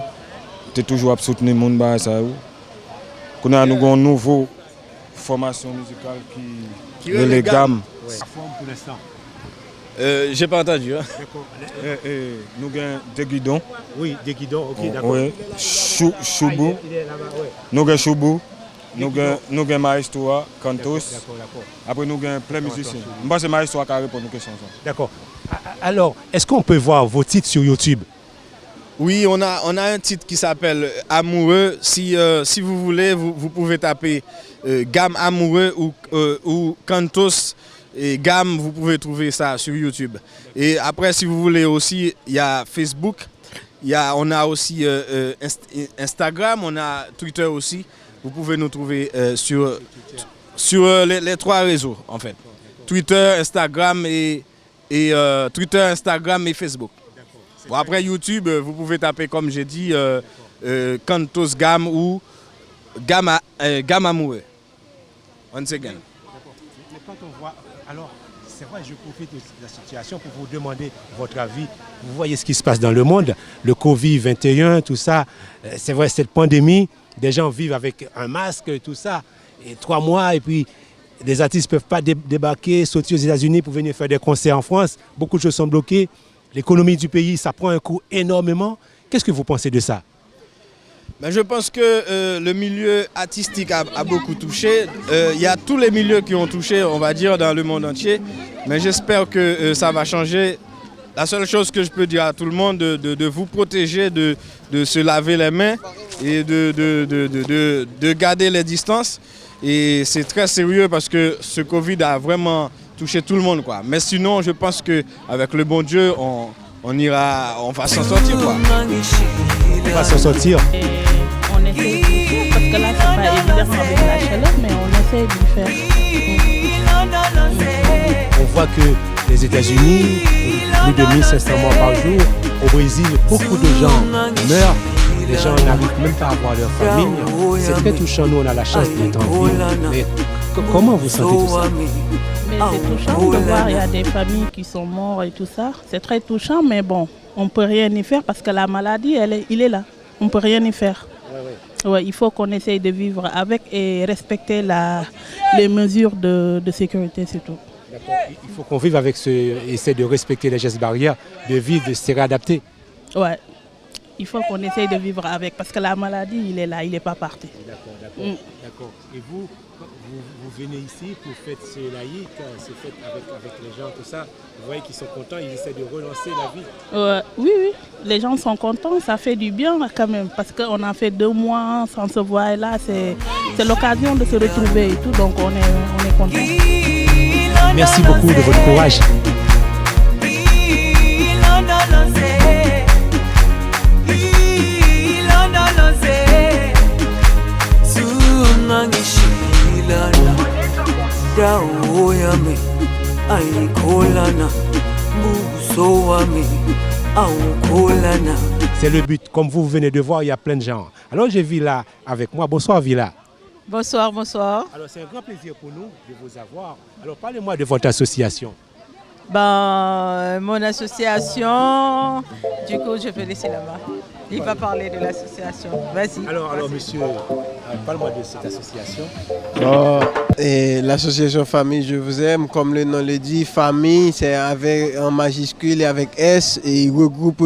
Tu toujours à soutenir le monde. Nous avons une nouvelle formation musicale qui est les gammes. Pour l'instant. J'ai pas entendu. Hein. Nous avons des guidons. Oui, des guidons, ok, d'accord. Oui, Choubou. Nous avons Choubou. Nous avons Maestro, Cantos. Après, nous avons plein de musiciens. Moi, c'est Maestro qui répond à nos questions. D'accord. Alors, est-ce qu'on peut voir vos titres sur YouTube? Oui, on a un titre qui s'appelle Amoureux. Si vous voulez, vous pouvez taper Gamme Amoureux ou Cantos et Gamme, vous pouvez trouver ça sur YouTube. Et après, si vous voulez aussi, il y a Facebook, on a aussi Instagram, on a Twitter aussi. Vous pouvez nous trouver sur les trois réseaux, en fait. Twitter, Instagram et Facebook. Bon, après YouTube, vous pouvez taper, comme j'ai dit, Cantos Gamme ou Gamme Amoureux. Once again. Mais quand on voit, alors, c'est vrai, je profite de la situation pour vous demander votre avis. Vous voyez ce qui se passe dans le monde, le Covid-21, tout ça. C'est vrai, cette pandémie, des gens vivent avec un masque, tout ça. Et 3 mois, et puis les artistes ne peuvent pas débarquer, sortir aux États-Unis pour venir faire des concerts en France. Beaucoup de choses sont bloquées. L'économie du pays, ça prend un coup énormément. Qu'est-ce que vous pensez de ça? Je pense que le milieu artistique a beaucoup touché. Il y a tous les milieux qui ont touché, on va dire, dans le monde entier. Mais j'espère que ça va changer. La seule chose que je peux dire à tout le monde, de vous protéger, de se laver les mains et de garder les distances. Et c'est très sérieux parce que ce Covid a vraiment touché tout le monde, quoi. Mais sinon, je pense qu'avec le bon Dieu, on va s'en sortir, quoi. On va s'en sortir. On essaie de le faire, parce que là, c'est pas évident avec la chaleur, mais on essaie de le faire. On voit que les États-Unis, plus de 1500 morts par jour. Au Brésil, beaucoup de gens meurent. Les gens n'arrivent même pas à voir leur famille. C'est très touchant, nous on a la chance d'être en vie. Mais comment vous sentez tout ça? Mais c'est touchant de voir, il y a des familles qui sont mortes et tout ça. C'est très touchant, mais bon, on ne peut rien y faire parce que la maladie, il est là. On ne peut rien y faire. Ouais, il faut qu'on essaye de vivre avec et respecter les mesures de sécurité, c'est tout. Il faut qu'on vive avec essayer de respecter les gestes barrières, de vivre, de se réadapter. Ouais. il faut qu'on essaye de vivre avec, parce que la maladie, il est là, il n'est pas parti. D'accord. Et vous venez ici pour fête ce laïc, c'est fête avec les gens, tout ça. Vous voyez qu'ils sont contents, ils essaient de relancer la vie. Oui, les gens sont contents, ça fait du bien quand même, parce qu'on a fait 2 mois sans se voir, et là, c'est l'occasion de se retrouver et tout, donc on est contents. Merci beaucoup de votre courage. C'est le but. Comme vous venez de voir, il y a plein de gens. Alors j'ai Villa avec moi. Bonsoir Villa. Bonsoir, bonsoir. Alors c'est un grand plaisir pour nous de vous avoir. Alors parlez-moi de votre association. Mon association, du coup je vais laisser là-bas. Il va parler de l'association. Vas-y. Alors monsieur, parle-moi de cette association. L'association Famille Je Vous Aime, comme le nom le dit, famille c'est avec en majuscule et avec S, et il regroupe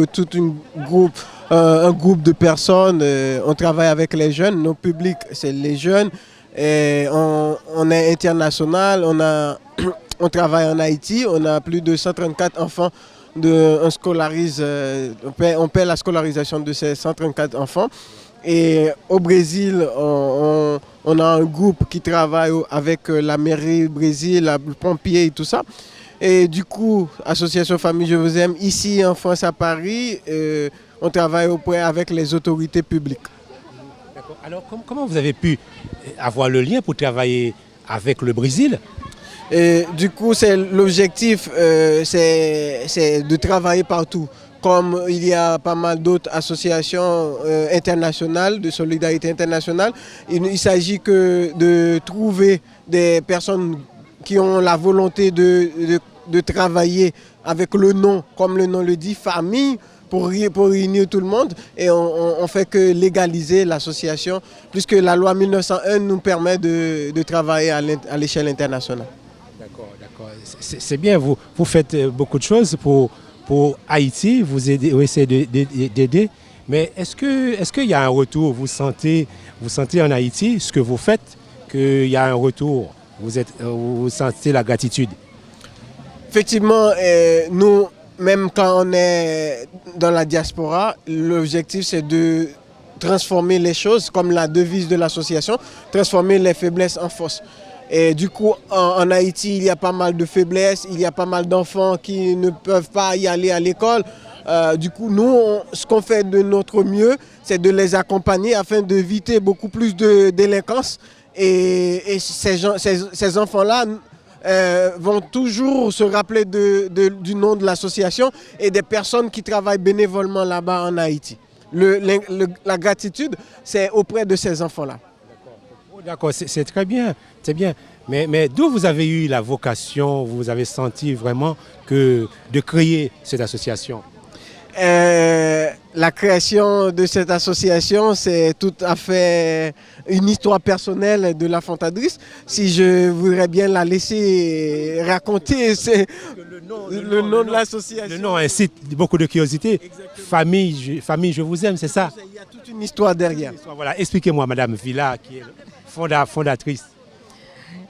un groupe de personnes. On travaille avec les jeunes, nos publics c'est les jeunes. Et on est international, on travaille en Haïti, on a plus de 134 enfants. On paie la scolarisation de ces 134 enfants. Et au Brésil, on a un groupe qui travaille avec la mairie du Brésil, le pompier et tout ça. Et du coup, Association Famille Je Vous Aime, ici en France à Paris, on travaille auprès avec les autorités publiques. D'accord. Alors comment vous avez pu avoir le lien pour travailler avec le Brésil ? Et du coup, l'objectif, c'est de travailler partout. Comme il y a pas mal d'autres associations internationales, de solidarité internationale, il s'agit que de trouver des personnes qui ont la volonté de travailler avec le nom, comme le nom le dit, famille, pour réunir tout le monde. Et on fait que légaliser l'association, puisque la loi 1901 nous permet de travailler à l'échelle internationale. D'accord. C'est bien, vous faites beaucoup de choses pour Haïti, vous essayez d'aider, mais est-ce qu'il y a un retour, vous sentez en Haïti, ce que vous faites, qu'il y a un retour, vous sentez la gratitude? Effectivement, nous, même quand on est dans la diaspora, l'objectif c'est de transformer les choses, comme la devise de l'association, transformer les faiblesses en force. Et du coup, en Haïti, il y a pas mal de faiblesses, il y a pas mal d'enfants qui ne peuvent pas y aller à l'école. Du coup, nous, ce qu'on fait de notre mieux, c'est de les accompagner afin d'éviter beaucoup plus de délinquance. Et ces enfants-là vont toujours se rappeler du nom de l'association et des personnes qui travaillent bénévolement là-bas en Haïti. La gratitude, c'est auprès de ces enfants-là. D'accord, c'est très bien, c'est bien. Mais d'où vous avez eu la vocation, vous avez senti vraiment de créer cette association? La création de cette association, c'est tout à fait une histoire personnelle de la fondatrice. Si je voudrais bien la laisser raconter, c'est le nom de l'association. Le nom incite beaucoup de curiosité. Famille Je Vous Aime, c'est ça? Il y a toute une histoire derrière. Voilà, expliquez-moi, Madame Villa, qui est fondatrice.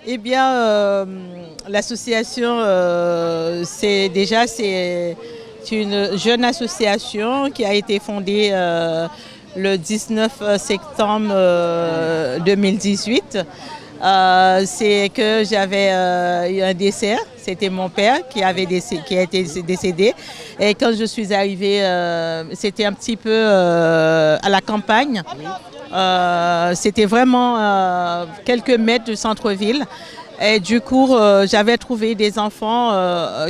Eh bien, l'association, c'est une jeune association qui a été fondée le 19 septembre 2018. C'est que j'avais eu un décès, c'était mon père qui a été décédé. Et quand je suis arrivée, c'était un petit peu à la campagne. C'était vraiment quelques mètres du centre-ville. Et du coup, j'avais trouvé des enfants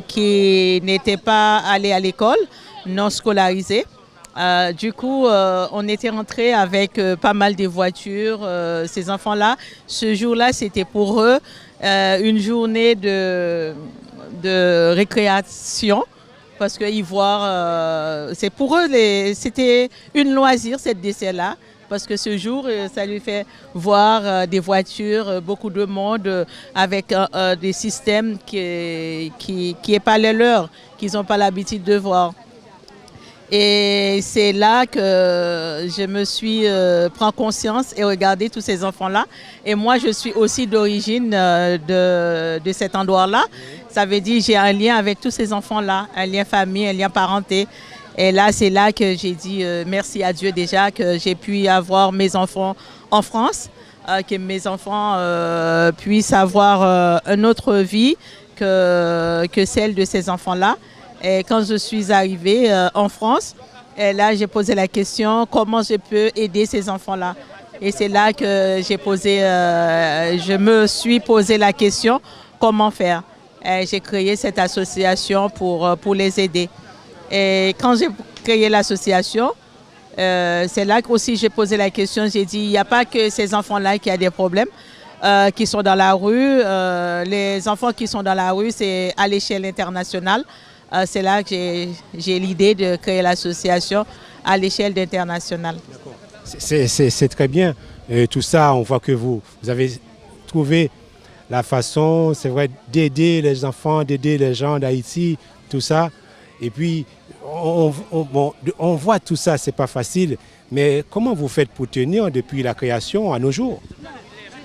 qui n'étaient pas allés à l'école, non scolarisés. Du coup, on était rentrés avec pas mal de voitures. Ces enfants-là, ce jour-là, c'était pour eux une journée de récréation. Parce qu'ils voient, c'est pour eux, c'était une loisir, cette décès-là. Parce que ce jour, ça lui fait voir des voitures, beaucoup de monde, avec des systèmes qui n'est pas les leurs, qu'ils n'ont pas l'habitude de voir. Et c'est là que je me suis pris conscience et regardé tous ces enfants-là. Et moi, je suis aussi d'origine de cet endroit-là. Ça veut dire que j'ai un lien avec tous ces enfants-là, un lien famille, un lien parenté. Et là, c'est là que j'ai dit merci à Dieu déjà que j'ai pu avoir mes enfants en France, que mes enfants puissent avoir une autre vie que celle de ces enfants-là. Et quand je suis arrivée en France, et là j'ai posé la question comment je peux aider ces enfants-là. Et c'est là que je me suis posé la question comment faire. J'ai créé cette association pour les aider. Et quand j'ai créé l'association, c'est là aussi j'ai posé la question. J'ai dit il n'y a pas que ces enfants-là qui ont des problèmes. Qui sont dans la rue. Les enfants qui sont dans la rue, c'est à l'échelle internationale. C'est là que j'ai l'idée de créer l'association à l'échelle internationale. C'est très bien. Tout ça, on voit que vous avez trouvé la façon, c'est vrai, d'aider les enfants, d'aider les gens d'Haïti, tout ça. Et puis, on voit tout ça, c'est pas facile. Mais comment vous faites pour tenir depuis la création à nos jours?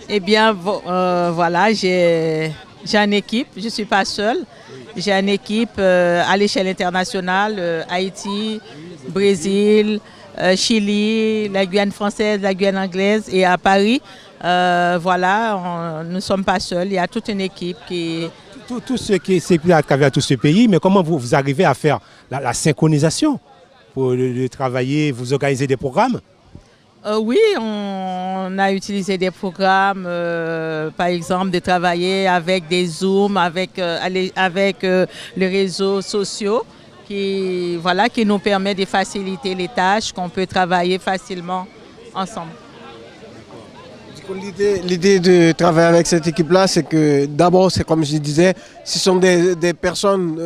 Eh bien, voilà, j'ai une équipe, je ne suis pas seule. J'ai une équipe à l'échelle internationale, Haïti, Brésil, Chili, la Guyane française, la Guyane anglaise et à Paris. Voilà, nous ne sommes pas seuls, il y a toute une équipe qui... Tout ce qui circule à travers tout ce pays, mais comment vous arrivez à faire la synchronisation pour travailler, vous organiser des programmes? Oui, on a utilisé des programmes, par exemple, de travailler avec des Zooms, avec les réseaux sociaux qui nous permet de faciliter les tâches, qu'on peut travailler facilement ensemble. L'idée de travailler avec cette équipe-là, c'est que d'abord, c'est comme je disais, ce sont des personnes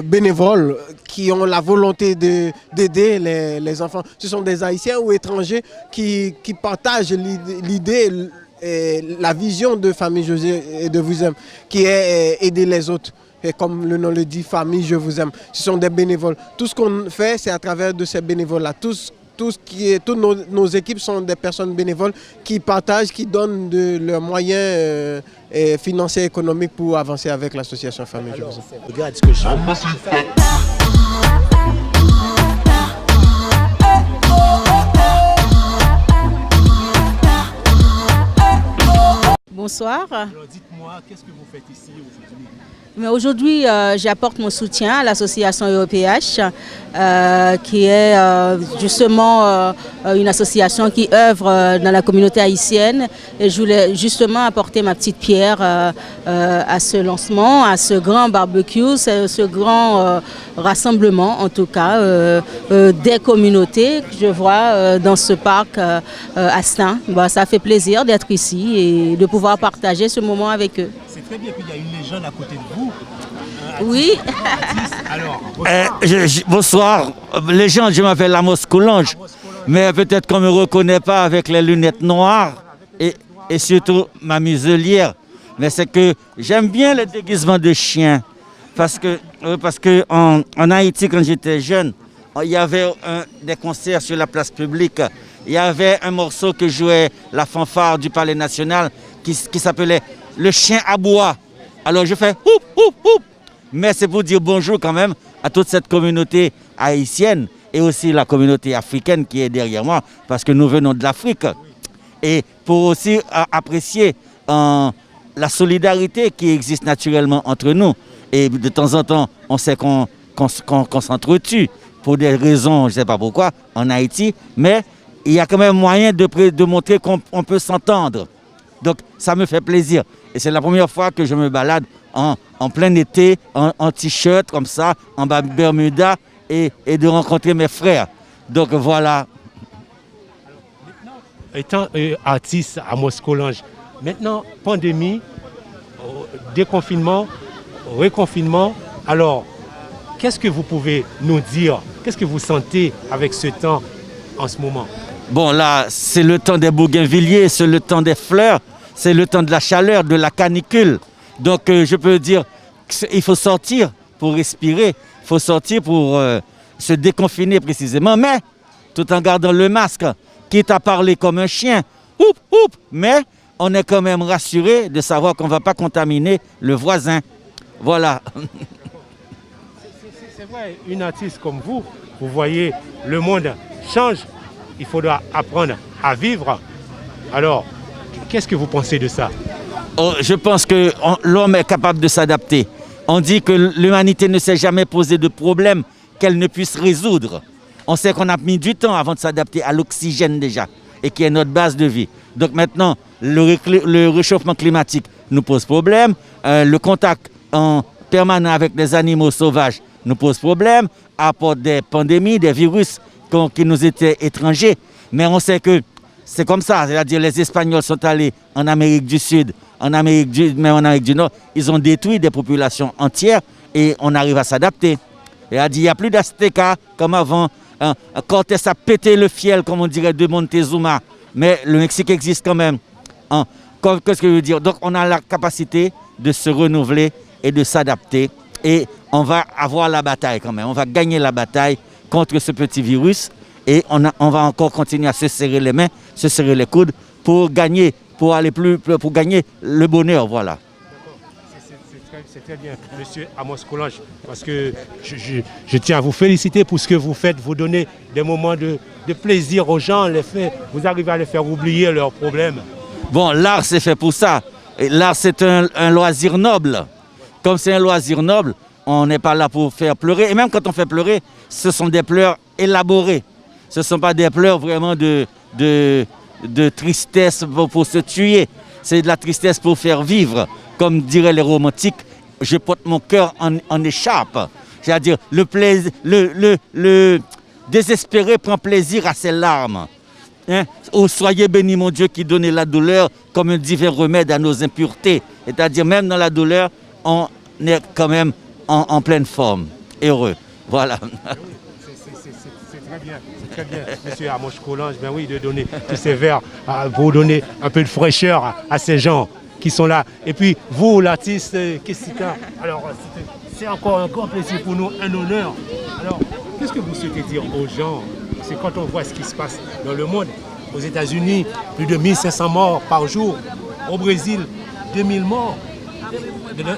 bénévoles qui ont la volonté d'aider les enfants. Ce sont des Haïtiens ou étrangers qui partagent l'idée et la vision de Famille José et de Vous Aime, qui est aider les autres. Et comme le nom le dit, Famille Je Vous Aime. Ce sont des bénévoles. Tout ce qu'on fait, c'est à travers de ces bénévoles-là. Toutes nos équipes sont des personnes bénévoles qui partagent, qui donnent de leurs moyens financiers et économiques pour avancer avec l'association Famille Je Vous Aime. Regarde ce que je fais. Bonsoir. Alors dites-moi, qu'est-ce que vous faites ici aujourd'hui? Mais aujourd'hui, j'apporte mon soutien à l'association EOPH, qui est justement une association qui œuvre dans la communauté haïtienne. Et je voulais justement apporter ma petite pierre à ce lancement, à ce grand barbecue, ce grand rassemblement, en tout cas, des communautés que je vois dans ce parc Astin. Bah, ça fait plaisir d'être ici et de pouvoir partager ce moment avec eux. C'est très bien, puis il y a une légende à côté de vous. Oui. Alors, bonsoir. Légende, je m'appelle Amos Coulange, mais peut-être qu'on ne me reconnaît pas avec les lunettes noires et surtout ma muselière. Mais c'est que j'aime bien le déguisement de chien. Parce que en Haïti, quand j'étais jeune, il y avait des concerts sur la place publique. Il y avait un morceau que jouait la fanfare du Palais National qui s'appelait Le chien aboie. Alors je fais houp, houp, houp. Mais c'est pour dire bonjour quand même à toute cette communauté haïtienne et aussi la communauté africaine qui est derrière moi, parce que nous venons de l'Afrique. Et pour aussi apprécier la solidarité qui existe naturellement entre nous. Et de temps en temps, on sait qu'on s'entretue pour des raisons, je ne sais pas pourquoi, en Haïti, mais il y a quand même moyen de montrer qu'on peut s'entendre. Donc ça me fait plaisir. Et c'est la première fois que je me balade en plein été, en t-shirt comme ça, en Bermuda, et de rencontrer mes frères. Donc voilà. Étant artiste à Amos Coulange, maintenant, pandémie, déconfinement, reconfinement, alors, qu'est-ce que vous pouvez nous dire? Qu'est-ce que vous sentez avec ce temps en ce moment? Bon, là, c'est le temps des bougainvilliers, c'est le temps des fleurs, c'est le temps de la chaleur, de la canicule. Donc, je peux dire qu'il faut sortir pour respirer, il faut sortir pour se déconfiner précisément, mais tout en gardant le masque, quitte à parler comme un chien, mais on est quand même rassuré de savoir qu'on ne va pas contaminer le voisin. Voilà. C'est vrai, une artiste comme vous voyez, le monde change, il faudra apprendre à vivre. Alors, qu'est-ce que vous pensez de ça? Je pense que l'homme est capable de s'adapter. On dit que l'humanité ne s'est jamais posé de problème qu'elle ne puisse résoudre. On sait qu'on a mis du temps avant de s'adapter à l'oxygène déjà, et qui est notre base de vie. Donc maintenant, le réchauffement climatique nous pose problème, le contact en permanent avec des animaux sauvages nous pose problème, apporte des pandémies, des virus qui nous étaient étrangers. Mais on sait que c'est comme ça, c'est-à-dire les Espagnols sont allés en Amérique du Sud, même en Amérique du Nord, ils ont détruit des populations entières et on arrive à s'adapter. Il n'y a plus d'Aztéca comme avant. Cortés a pété le fiel, comme on dirait, de Montezuma. Mais le Mexique existe quand même. Qu'est-ce que je veux dire? Donc on a la capacité de se renouveler et de s'adapter. Et on va avoir la bataille quand même. On va gagner la bataille contre ce petit virus. Et on va encore continuer à se serrer les mains, se serrer les coudes pour gagner, pour gagner le bonheur. Voilà. C'est très bien, Monsieur Amos Coulanges, parce que je tiens à vous féliciter pour ce que vous faites. Vous donnez des moments de plaisir aux gens, vous arrivez à les faire oublier leurs problèmes. Bon, l'art c'est fait pour ça. L'art c'est un loisir noble. Comme c'est un loisir noble, on n'est pas là pour faire pleurer. Et même quand on fait pleurer, ce sont des pleurs élaborés. Ce ne sont pas des pleurs vraiment de tristesse pour se tuer. C'est de la tristesse pour faire vivre. Comme diraient les romantiques, je porte mon cœur en écharpe. C'est-à-dire, le désespéré prend plaisir à ses larmes. Oh, soyez bénis, mon Dieu, qui donnait la douleur comme un divin remède à nos impuretés. C'est-à-dire, même dans la douleur, on est quand même en pleine forme. Heureux. Voilà. C'est très bien, Monsieur Amos Coulanges, ben oui, de donner tous ces vers pour donner un peu de fraîcheur à ces gens qui sont là. Et puis, vous, l'artiste Kessika, alors c'est encore un grand plaisir pour nous, un honneur. Alors, qu'est-ce que vous souhaitez dire aux gens? C'est quand on voit ce qui se passe dans le monde. Aux États-Unis, plus de 1500 morts par jour. Au Brésil, 2000 morts.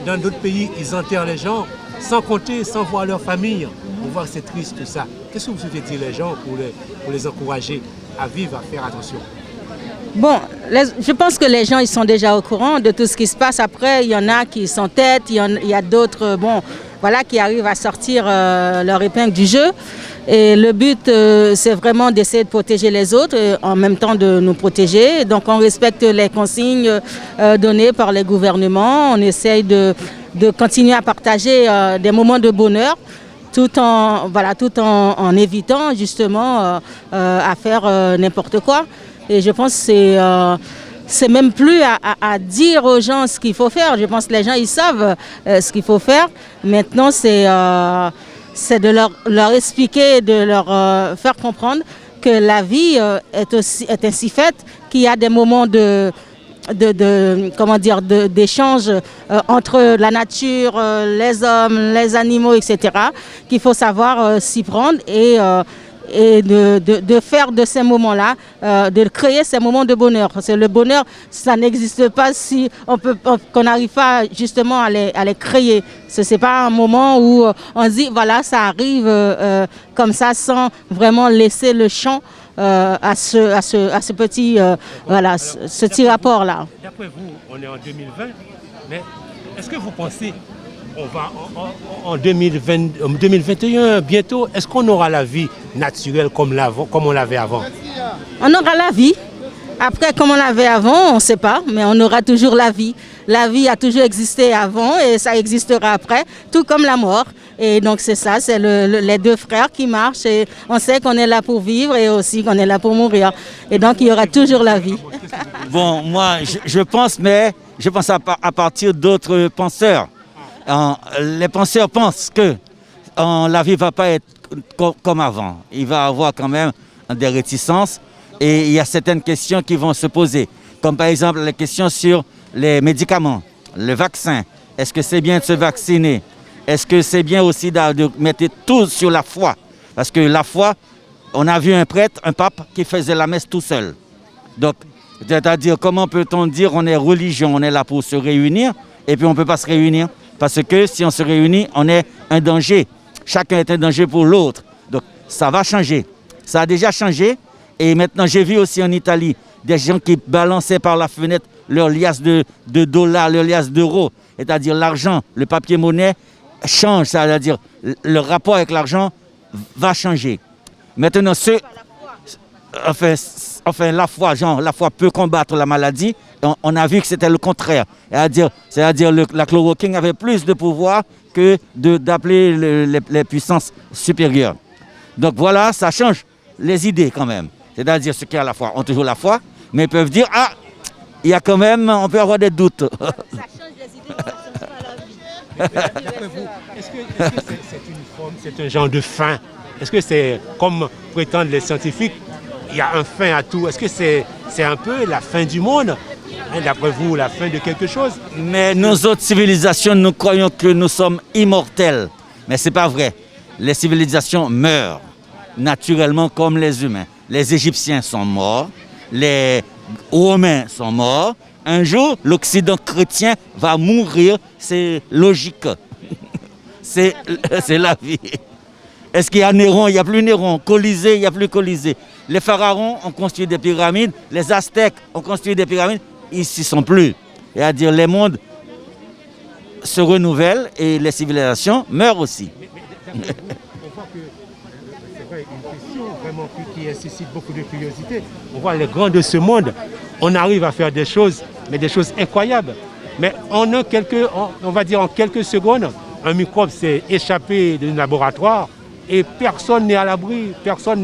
Dans d'autres pays, ils enterrent les gens sans compter, sans voir leur famille. On voit que c'est triste tout ça. Qu'est-ce que vous souhaitez dire les gens pour les encourager à vivre, à faire attention? Bon, je pense que les gens ils sont déjà au courant de tout ce qui se passe. Après, il y en a qui s'entêtent, il y a d'autres qui arrivent à sortir leur épingle du jeu. Et le but, c'est vraiment d'essayer de protéger les autres, en même temps de nous protéger. Donc on respecte les consignes données par les gouvernements. On essaye de continuer à partager des moments de bonheur, tout en évitant justement à faire n'importe quoi. Et je pense que c'est même plus à dire aux gens ce qu'il faut faire. Je pense que les gens, ils savent ce qu'il faut faire. Maintenant, c'est de leur expliquer, de leur faire comprendre que la vie est ainsi faite, qu'il y a des moments d'échange entre la nature, les hommes, les animaux, etc., qu'il faut savoir s'y prendre et de faire de ces moments-là, de créer ces moments de bonheur. Parce que le bonheur, ça n'existe pas si qu'on n'arrive pas justement à les créer. Ce n'est pas un moment où on dit, voilà, ça arrive comme ça, sans vraiment laisser le champ à ce petit, ce petit rapport-là. D'après vous, on est en 2020, mais est-ce que vous pensez on va en 2021, bientôt, est-ce qu'on aura la vie naturelle comme on l'avait avant? On aura la vie. Après, comme on l'avait avant, on ne sait pas, mais on aura toujours la vie. La vie a toujours existé avant et ça existera après, tout comme la mort. Et donc c'est ça, c'est les deux frères qui marchent et on sait qu'on est là pour vivre et aussi qu'on est là pour mourir. Et donc il y aura toujours la vie. Bon, moi, je pense à partir d'autres penseurs. Les penseurs pensent que la vie ne va pas être comme avant. Il va y avoir quand même des réticences et il y a certaines questions qui vont se poser. Comme par exemple les questions sur les médicaments, le vaccin. Est-ce que c'est bien de se vacciner? Est-ce que c'est bien aussi de mettre tout sur la foi? Parce que la foi, on a vu un prêtre, un pape qui faisait la messe tout seul. Donc, c'est-à-dire, comment peut-on dire on est religion, on est là pour se réunir, et puis on ne peut pas se réunir? Parce que si on se réunit, on est un danger. Chacun est un danger pour l'autre. Donc, ça va changer. Ça a déjà changé. Et maintenant, j'ai vu aussi en Italie des gens qui balançaient par la fenêtre leur liasse de dollars, leur liasse d'euros. C'est-à-dire l'argent, le papier-monnaie change. C'est-à-dire le rapport avec l'argent va changer. Maintenant, enfin, la foi peut combattre la maladie. On a vu que c'était le contraire. C'est-à-dire la chloroquine avait plus de pouvoir que d'appeler les puissances supérieures. Donc voilà, ça change les idées quand même. C'est-à-dire ceux qui ont la foi ont toujours la foi, mais ils peuvent dire, ah, il y a quand même, on peut avoir des doutes. Ça change les idées, ça change pas la vie. Est-ce que c'est une forme, c'est un genre de fin? Est-ce que c'est, comme prétendent les scientifiques, il y a un fin à tout? Est-ce que c'est un peu la fin du monde? D'après vous, la fin de quelque chose? Mais nos autres civilisations, nous croyons que nous sommes immortels. Mais ce n'est pas vrai. Les civilisations meurent naturellement comme les humains. Les Égyptiens sont morts, les Romains sont morts. Un jour, l'Occident chrétien va mourir, c'est logique. C'est la vie. Est-ce qu'il y a Néron? Il n'y a plus Néron. Colisée, il n'y a plus Colisée. Les pharaons ont construit des pyramides, les Aztèques ont construit des pyramides, ils s'y sont plus. C'est-à-dire les mondes se renouvellent et les civilisations meurent aussi. On voit que c'est vrai, une question vraiment qui suscite beaucoup de curiosité. On voit les grands de ce monde, on arrive à faire des choses, mais des choses incroyables. Mais on va dire en quelques secondes, un microbe s'est échappé d'un laboratoire et personne n'est à l'abri, personne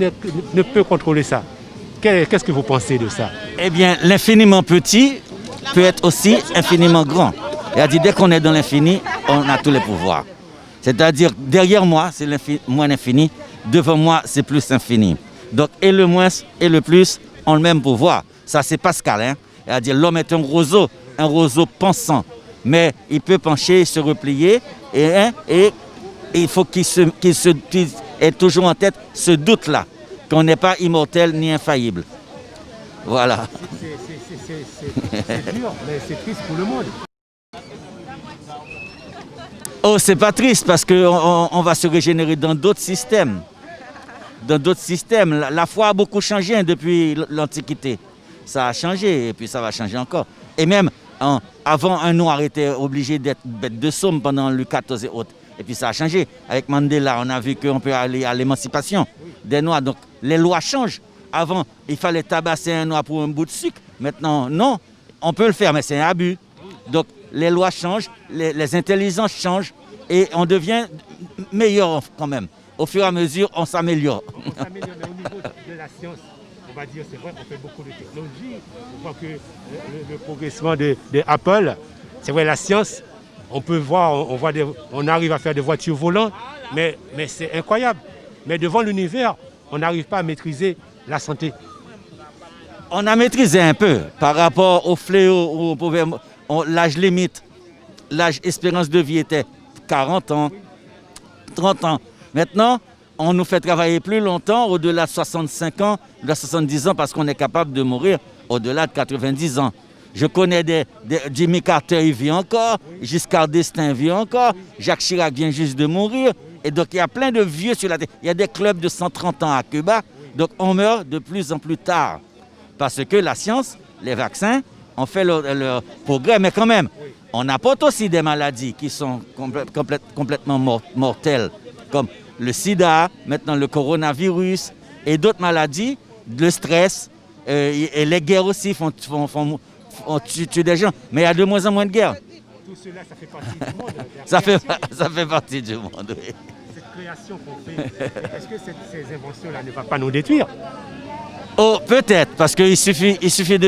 ne peut contrôler ça. Qu'est-ce que vous pensez de ça? Eh bien, l'infiniment petit peut être aussi infiniment grand. C'est-à-dire, dès qu'on est dans l'infini, on a tous les pouvoirs. C'est-à-dire, derrière moi, c'est moins infini, devant moi, c'est plus infini. Donc, et le moins et le plus ont le même pouvoir. Ça, c'est Pascal. Hein? C'est-à-dire, l'homme est un roseau pensant. Mais il peut pencher, se replier, et il faut qu'il ait toujours en tête ce doute-là, qu'on n'est pas immortel ni infaillible. Voilà. C'est dur, mais c'est triste pour le monde. Oh, c'est pas triste parce qu'on va se régénérer dans d'autres systèmes. Dans d'autres systèmes. La foi a beaucoup changé depuis l'Antiquité. Ça a changé et puis ça va changer encore. Et même, avant, un noir était obligé d'être bête de somme pendant Louis XIV et autres. Et puis ça a changé. Avec Mandela, on a vu qu'on peut aller à l'émancipation des noirs. Donc les lois changent. Avant, il fallait tabasser un noir pour un bout de sucre. Maintenant, non. On peut le faire, mais c'est un abus. Donc les lois changent, les intelligences changent et on devient meilleur quand même. Au fur et à mesure, on s'améliore. On s'améliore, mais au niveau de la science, on va dire, c'est vrai, on fait beaucoup de technologie. On voit que le progressement de Apple, c'est vrai, la science, on peut voir, on arrive à faire des voitures volantes, mais c'est incroyable. Mais devant l'univers, on n'arrive pas à maîtriser la santé. On a maîtrisé un peu par rapport au fléau, l'âge limite, l'âge espérance de vie était 40 ans, 30 ans. Maintenant, on nous fait travailler plus longtemps, au-delà de 65 ans, de 70 ans, parce qu'on est capable de mourir au-delà de 90 ans. Je connais Jimmy Carter, il vit encore, Giscard d'Estaing vit encore, Jacques Chirac vient juste de mourir. Et donc, il y a plein de vieux sur la terre. Il y a des clubs de 130 ans à Cuba. Donc, on meurt de plus en plus tard. Parce que la science, les vaccins, ont fait leur progrès. Mais quand même, on apporte aussi des maladies qui sont complètement mortelles, comme le sida, maintenant le coronavirus et d'autres maladies, le stress. Et les guerres aussi font tuer des gens. Mais il y a de moins en moins de guerres. Tout cela, ça fait partie du monde. Ça fait partie du monde, oui. Cette création qu'on fait, est-ce que ces inventions-là ne vont pas nous détruire? Oh, peut-être, parce qu'il suffit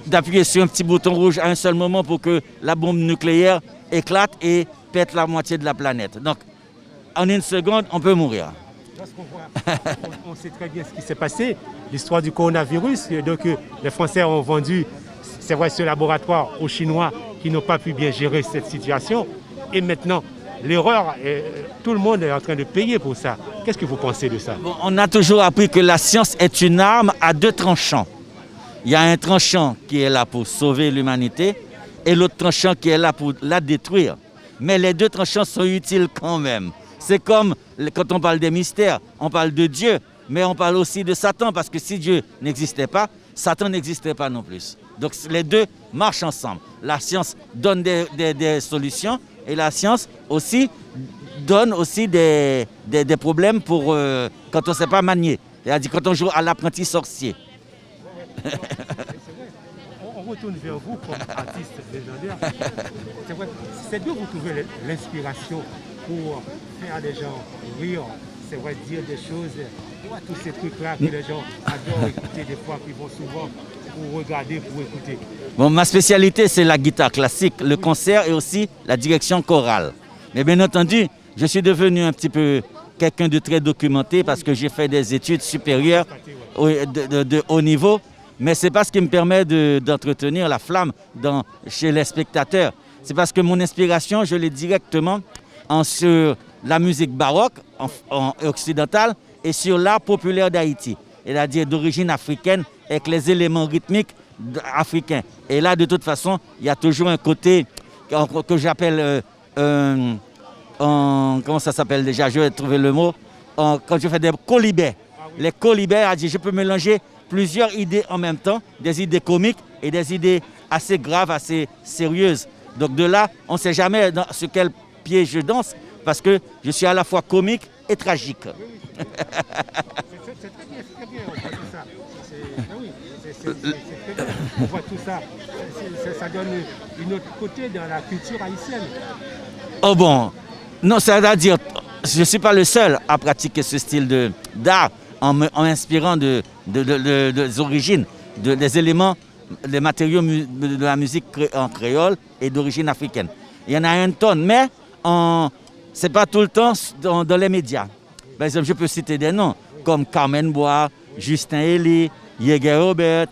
d'appuyer sur un petit bouton rouge à un seul moment pour que la bombe nucléaire éclate et pète la moitié de la planète. Donc, en une seconde, on peut mourir. Lorsqu'on voit, on sait très bien ce qui s'est passé, l'histoire du coronavirus. Donc, les Français ont vendu, c'est vrai, ce laboratoire aux Chinois qui n'ont pas pu bien gérer cette situation. Et maintenant, l'erreur, tout le monde est en train de payer pour ça. Qu'est-ce que vous pensez de ça? Bon, on a toujours appris que la science est une arme à deux tranchants. Il y a un tranchant qui est là pour sauver l'humanité et l'autre tranchant qui est là pour la détruire. Mais les deux tranchants sont utiles quand même. C'est comme quand on parle des mystères, on parle de Dieu, mais on parle aussi de Satan, parce que si Dieu n'existait pas, Satan n'existait pas non plus. Donc les deux marchent ensemble. La science donne des solutions et la science aussi donne aussi des problèmes pour quand on ne sait pas manier. C'est-à-dire quand on joue à l'apprenti sorcier. On retourne vers vous comme artiste légendaire. C'est d'où vous trouvez l'inspiration pour faire des gens rire, c'est vrai, dire des choses, tous ces trucs-là que les gens adorent écouter des fois, qui vont souvent pour regarder, pour écouter. Bon, ma spécialité, c'est la guitare classique, le concert et aussi la direction chorale. Mais bien entendu, je suis devenu un petit peu quelqu'un de très documenté parce que j'ai fait des études supérieures de haut niveau. Mais ce n'est pas ce qui me permet d'entretenir la flamme chez les spectateurs. C'est parce que mon inspiration, je l'ai directement sur la musique baroque occidentale et sur l'art populaire d'Haïti, c'est-à-dire d'origine africaine avec les éléments rythmiques africains. Et là, de toute façon, il y a toujours un côté que j'appelle, comment ça s'appelle déjà, je vais trouver le mot, quand je fais des colibets. Les colibets, je peux mélanger plusieurs idées en même temps, des idées comiques et des idées assez graves, assez sérieuses. Donc de là, on ne sait jamais sur quel pied je danse, parce que je suis à la fois comique et tragique. C'est très bien, on voit tout ça. C'est très bien, on voit tout ça. Ça donne un autre côté dans la culture haïtienne. Oh bon, non, c'est-à-dire, je ne suis pas le seul à pratiquer ce style d'art en m'inspirant des origines, des éléments, des matériaux de la musique en créole et d'origine africaine. Il y en a une tonne, mais ce n'est pas tout le temps dans les médias. Par exemple, je peux citer des noms comme Carmen Bois, Justin Elie, Yégué Robert,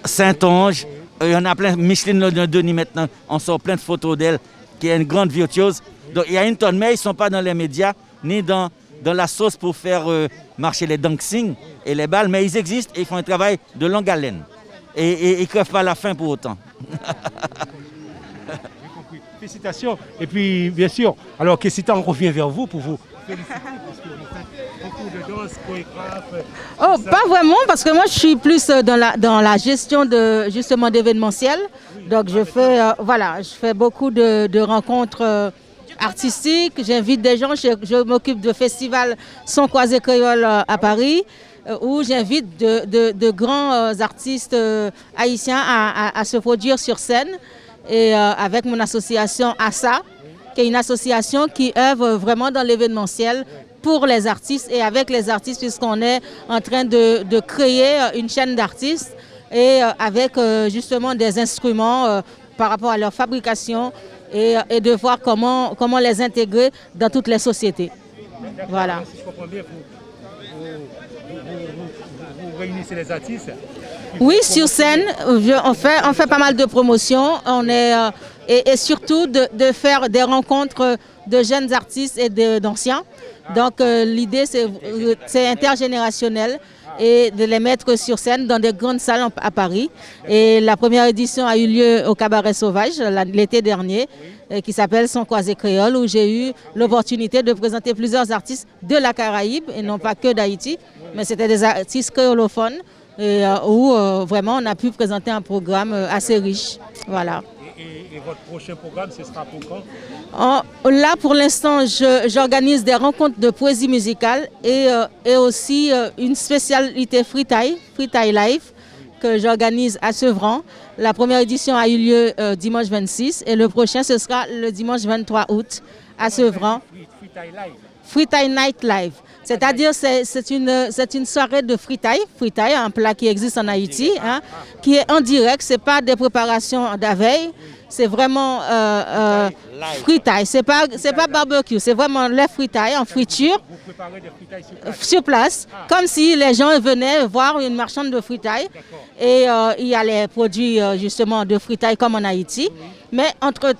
Saint-Onge. Il y en a plein. Micheline Denis maintenant, on sort plein de photos d'elle, qui est une grande virtuose. Donc il y a une tonne, mais ils ne sont pas dans les médias, ni dans la sauce pour faire marcher les dancing et les balles, mais ils existent et ils font un travail de longue haleine. Et ils ne crèvent pas la faim pour autant. Félicitations. Et puis, bien sûr, alors Kessita, on revient vers vous pour vous féliciter parce que vous faites beaucoup de danse, chorégraphe. Oh, pas vraiment, parce que moi, je suis plus dans la gestion justement d'événementiel. Donc, je fais beaucoup de rencontres artistiques. J'invite des gens. Je m'occupe de festival Son Croisé Créole à Paris, où j'invite de grands artistes haïtiens à se produire sur scène. Et avec mon association ASA, qui est une association qui œuvre vraiment dans l'événementiel pour les artistes et avec les artistes, puisqu'on est en train de créer une chaîne d'artistes et avec justement des instruments par rapport à leur fabrication et de voir comment les intégrer dans toutes les sociétés. Voilà. Si je comprends bien, vous réunissez les artistes. Oui, sur scène, on fait pas mal de promotions. Et surtout de faire des rencontres de jeunes artistes et d'anciens. Donc l'idée, c'est intergénérationnel et de les mettre sur scène dans des grandes salles à Paris. Et la première édition a eu lieu au Cabaret Sauvage l'été dernier, qui s'appelle Son Croisé Créole, où j'ai eu l'opportunité de présenter plusieurs artistes de la Caraïbe, et non pas que d'Haïti, mais c'était des artistes créolophones, où vraiment on a pu présenter un programme assez riche. Voilà. Et votre prochain programme, ce sera pour quand? Là, pour l'instant, j'organise des rencontres de poésie musicale et aussi une spécialité Free Thai Live, que j'organise à Sevran. La première édition a eu lieu dimanche 26 et le prochain, ce sera le dimanche 23 août à Sevran. Free Thai Night Live. C'est-à-dire c'est une soirée de Free Thai, un plat qui existe en Haïti, hein, qui est en direct, ce n'est pas des préparations de la veille. c'est vraiment fritaille. C'est pas barbecue, c'est vraiment les fritailles en friture. Vous préparez des fritailles Sur place, comme si les gens venaient voir une marchande de fritailles. Et il y a les produits justement de fritailles comme en Haïti. Mais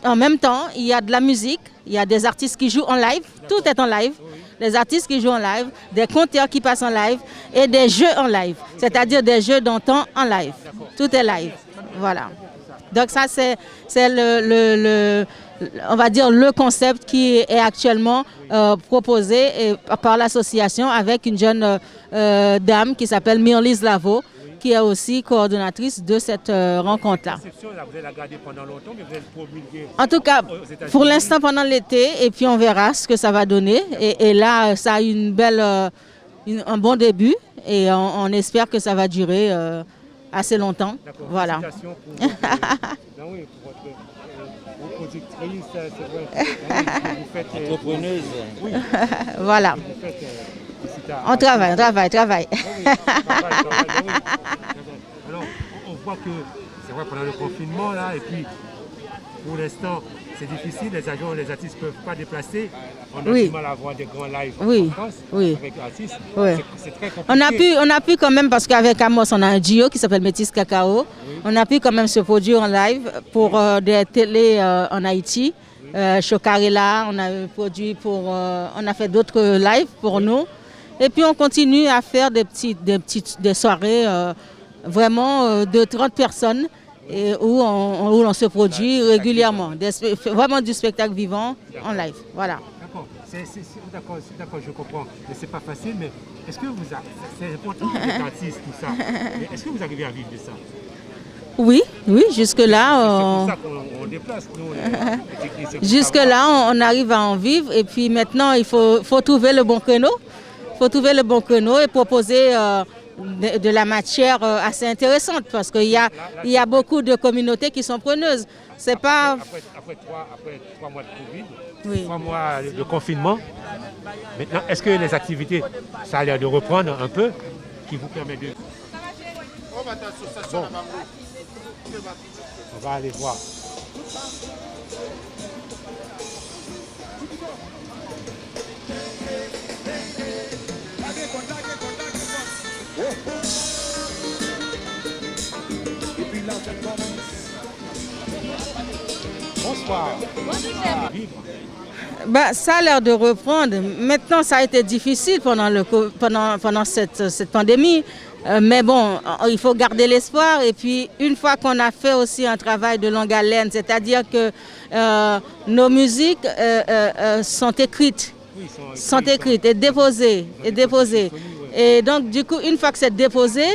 en même temps, il y a de la musique, il y a des artistes qui jouent en live, tout est en live. Des artistes qui jouent en live, des conteurs qui passent en live et des jeux en live, c'est-à-dire des jeux d'antan en live. Tout est live, voilà. Donc ça, c'est on va dire le concept qui est actuellement proposé par l'association avec une jeune dame qui s'appelle Myrlise Lavo, qui est aussi coordonnatrice de cette rencontre-là. En tout cas, pour l'instant, pendant l'été, et puis on verra ce que ça va donner. Et là, ça a une belle, un bon début, et on espère que ça va durer assez longtemps. Voilà. Entrepreneuse. Voilà. On travaille. Alors, on voit que c'est vrai pendant le confinement là, et puis pour l'instant c'est difficile, les agents, les artistes ne peuvent pas déplacer. On a du mal à avoir des grands lives en France avec artistes. C'est très compliqué. On a pu quand même, parce qu'avec Amos, on a un duo qui s'appelle Métis Cacao. On a pu quand même se produire en live pour des télés en Haïti. Chocarella, on a produit on a fait d'autres lives pour nous. Et puis on continue à faire des soirées vraiment de 30 personnes où on se produit régulièrement. Vraiment du spectacle vivant en live. Voilà. D'accord, je comprends. Mais c'est pas facile, mais est-ce que c'est important d'être artiste, tout ça. Mais est-ce que vous arrivez à vivre de ça? Oui, jusque-là. C'est pour ça qu'on déplace. Jusque-là, on arrive à en vivre. Et puis maintenant, il faut trouver le bon créneau. Il faut trouver le bon créneau et proposer de la matière assez intéressante, parce qu'il y a beaucoup de communautés qui sont preneuses. C'est pas... Après 3 mois de Covid, 3 mois de confinement, maintenant, est-ce que les activités, ça a l'air de reprendre un peu, qui vous permet de... Bon. On va aller voir. Bonsoir. Ça a l'air de reprendre. Maintenant, ça a été difficile pendant cette pandémie. Mais bon, il faut garder l'espoir. Et puis, une fois qu'on a fait aussi un travail de longue haleine, c'est-à-dire que nos musiques sont écrites et déposées. Et donc, du coup, une fois que c'est déposé,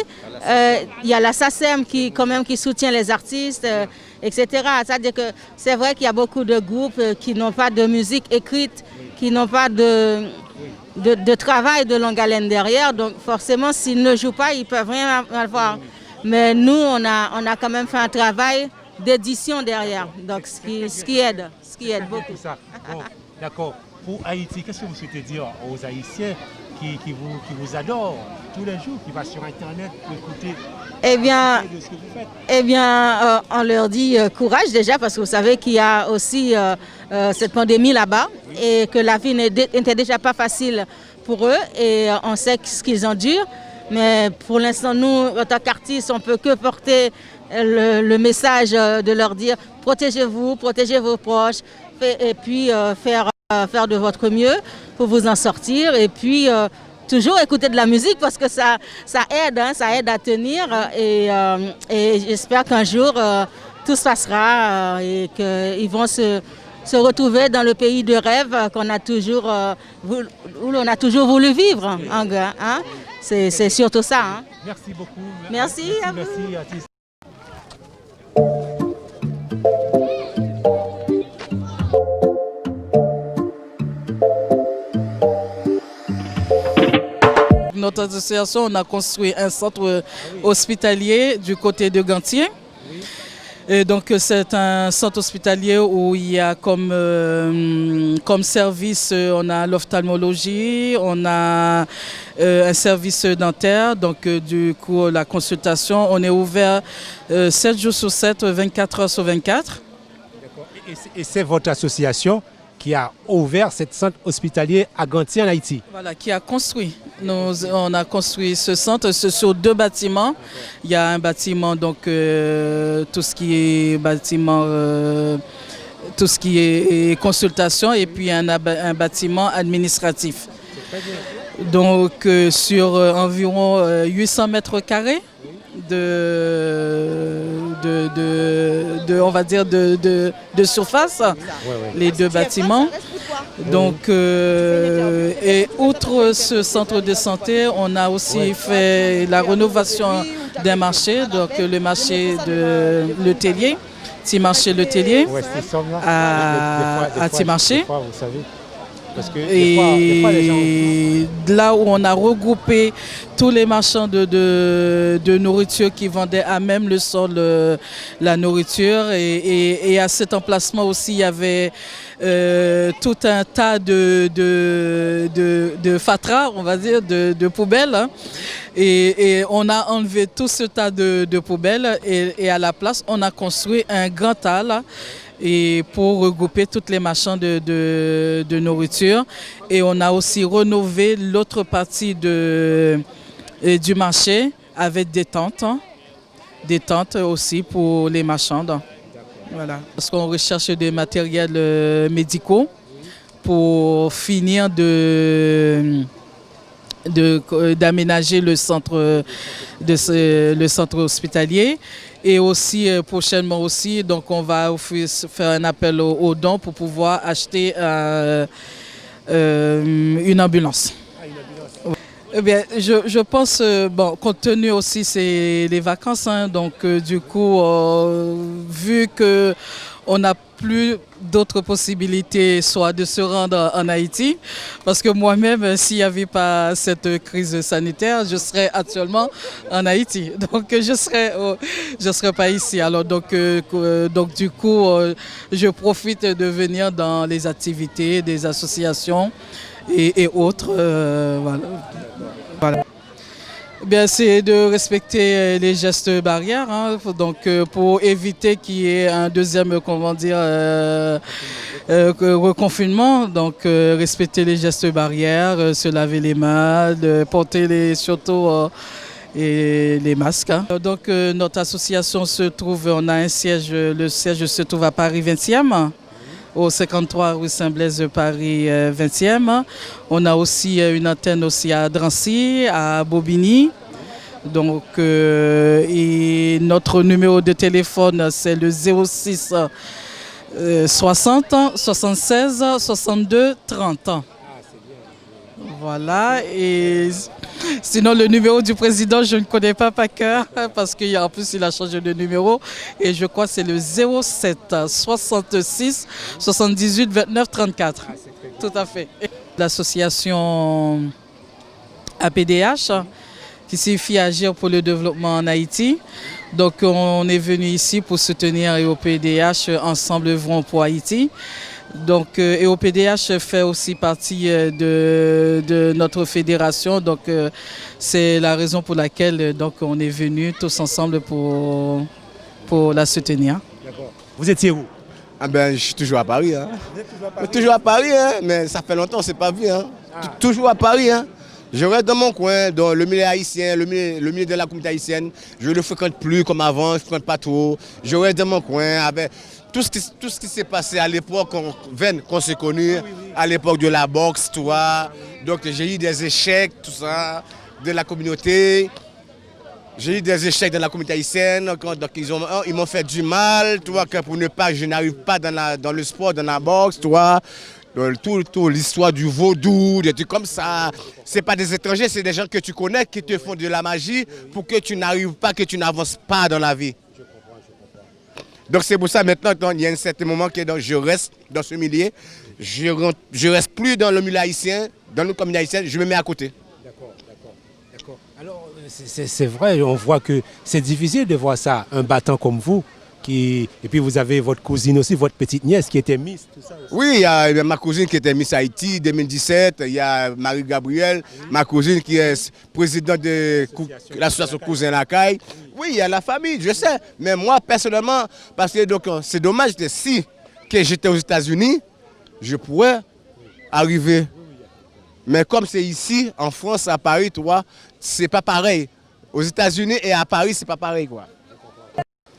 il y a la SACEM qui soutient les artistes, etc. C'est-à-dire que c'est vrai qu'il y a beaucoup de groupes qui n'ont pas de musique écrite, qui n'ont pas de travail de longue haleine derrière. Donc, forcément, s'ils ne jouent pas, ils ne peuvent rien avoir. Mais nous, on a quand même fait un travail d'édition derrière. Donc, ce qui aide beaucoup. Bon, d'accord. Pour Haïti, qu'est-ce que vous souhaitez dire aux Haïtiens qui vous adorent tous les jours, qui vont sur Internet pour écouter ce que vous faites? On leur dit courage déjà, parce que vous savez qu'il y a aussi cette pandémie là-bas et que la vie n'était déjà pas facile pour eux et on sait ce qu'ils endurent. Mais pour l'instant, nous, en tant qu'artistes, on ne peut que porter le message de leur dire protégez-vous, protégez vos proches et puis faire de votre mieux pour vous en sortir, et puis toujours écouter de la musique, parce que ça aide à tenir, et j'espère qu'un jour tout se passera et qu'ils vont se retrouver dans le pays de rêve qu'on a toujours, où l'on a toujours voulu vivre. Hein? C'est surtout ça. Hein? Merci beaucoup. Merci à vous. Merci, artiste. Notre association, on a construit un centre hospitalier du côté de Gantier. Et donc c'est un centre hospitalier où il y a comme service, on a l'ophtalmologie, on a un service dentaire, donc du coup la consultation, on est ouvert 7 jours sur 7, 24 heures sur 24. Et c'est votre association qui a ouvert ce centre hospitalier à Gantier en Haïti. Voilà, qui a construit. On a construit ce centre sur 2 bâtiments. Il y a un bâtiment, donc tout ce qui est bâtiment, tout ce qui est consultation, et puis un bâtiment administratif. Donc sur environ 800 mètres carrés on va dire de surface, les 2 bâtiments. Donc, et outre ce centre de santé, on a aussi fait la rénovation d'un marché, donc le marché de Le Tellier, petit marché Le Tellier, à petit marché. Parce que et là où on a regroupé tous les marchands de nourriture qui vendaient à même le sol la nourriture, et à cet emplacement aussi il y avait tout un tas de fatras, on va dire, de poubelles, hein. Et on a enlevé tout ce tas de poubelles, et à la place on a construit un grand hall et pour regrouper toutes les marchands de nourriture. Et on a aussi rénové l'autre partie du marché avec des tentes aussi pour les marchands. Voilà. Parce qu'on recherche des matériels médicaux pour finir d'aménager le centre hospitalier. Et aussi prochainement aussi, donc on va faire un appel aux dons pour pouvoir acheter une ambulance. Eh bien, je pense, bon, compte tenu aussi c'est les vacances, hein, donc du coup, vu que on n'a plus d'autres possibilités, soit de se rendre en Haïti, parce que moi-même, s'il n'y avait pas cette crise sanitaire, je serais actuellement en Haïti. Donc, je serais pas ici. Alors, donc du coup, je profite de venir dans les activités des associations et autres. Voilà. Bien, c'est de respecter les gestes barrières, hein, donc pour éviter qu'il y ait un deuxième, reconfinement. Donc respecter les gestes barrières, se laver les mains, porter surtout les masques, hein. Donc notre association se trouve, on a un siège, le siège se trouve à Paris 20e. Au 53 rue Saint-Blaise, Paris 20e. On a aussi une antenne aussi à Drancy, à Bobigny. Donc, et notre numéro de téléphone, c'est le 06 60 76 62 30. Voilà. Et sinon, le numéro du président, je ne connais pas par cœur, parce qu'en plus, il a changé de numéro. Et je crois que c'est le 07 66 78 29 34. Tout à fait. L'association APDH, qui signifie Agir pour le développement en Haïti. Donc, on est venu ici pour soutenir EOPDH, Ensemble œuvrons pour Haïti. Donc, EOPDH fait aussi partie de notre fédération. Donc, c'est la raison pour laquelle on est venu tous ensemble pour la soutenir. D'accord. Vous étiez où? Ah ben, je suis toujours à Paris. Hein. Toujours à Paris, hein, mais ça fait longtemps, c'est pas vu. Hein. Toujours à Paris. Hein. Je reste dans mon coin, dans le milieu haïtien, le milieu de la communauté haïtienne. Je ne le fréquente plus comme avant, je ne fréquente pas trop. Je reste dans mon coin avec tout ce qui s'est passé à l'époque qu'on s'est connu, à l'époque de la boxe, tout ça. Donc j'ai eu des échecs, tout ça, de la communauté. J'ai eu des échecs dans la communauté haïtienne, donc ils m'ont fait du mal, tu vois, que je n'arrive pas dans le sport, dans la boxe, tu vois. Toute l'histoire du vaudou, des trucs comme ça. Ce n'est pas des étrangers, c'est des gens que tu connais qui te font de la magie pour que tu n'arrives pas, que tu n'avances pas dans la vie. Je comprends. Donc c'est pour ça maintenant, il y a un certain moment que je reste dans ce milieu. Je ne reste plus dans le milieu haïtien, dans le communauté haïtienne, je me mets à côté. D'accord. Alors c'est vrai, on voit que c'est difficile de voir ça, un battant comme vous. Et puis vous avez votre cousine aussi, votre petite nièce qui était Miss, tout ça aussi. Oui, il y a ma cousine qui était Miss Haïti 2017, il y a Marie-Gabrielle, ma cousine qui est présidente de l'association Cousin Lacaille. Oui, il y a la famille, je sais, mais moi personnellement, parce que c'est dommage que si que j'étais aux États-Unis, je pourrais arriver. Mais comme c'est ici, en France, à Paris, tu vois, c'est pas pareil. Aux États-Unis et à Paris, c'est pas pareil, quoi.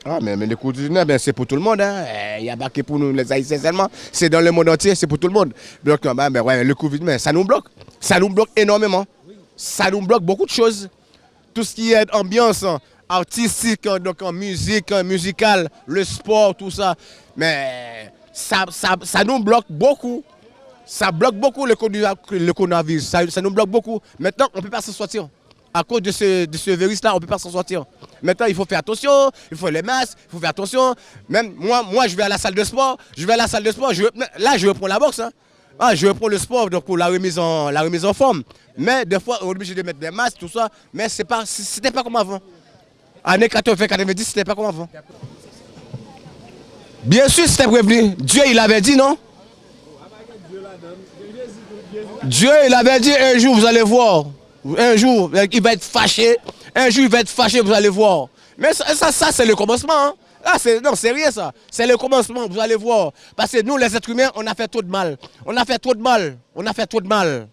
Ah, mais le Covid-19, ben, c'est pour tout le monde. Hein. Il n'y a pas que pour nous, les Haïtiens seulement. C'est dans le monde entier, c'est pour tout le monde. Donc, ben, ouais, le Covid-19, ça nous bloque. Ça nous bloque énormément. Ça nous bloque beaucoup de choses. Tout ce qui est ambiance artistique, donc en musique, musicale, le sport, tout ça. Mais ça nous bloque beaucoup. Ça bloque beaucoup le coronavirus. Ça nous bloque beaucoup. Maintenant, on ne peut pas s'en sortir. À cause de ce virus-là, on ne peut pas s'en sortir. Maintenant, il faut faire attention, il faut les masques, il faut faire attention. Même moi, je vais à la salle de sport. Là, je reprends la boxe. Hein. Ah, je reprends le sport donc pour la remise en forme. Mais des fois, on est obligé de mettre des masques, tout ça. Mais c'était pas comme avant. Années 80-90, c'était pas comme avant. Bien sûr, c'était prévenu. Dieu, il avait dit, non? Dieu, il avait dit, un jour, vous allez voir. Un jour, il va être fâché. Un jour, il va être fâché, vous allez voir. Mais ça c'est le commencement. Hein. Ah, non, c'est rien ça. C'est le commencement, vous allez voir. Parce que nous, les êtres humains, on a fait trop de mal. On a fait trop de mal. On a fait trop de mal.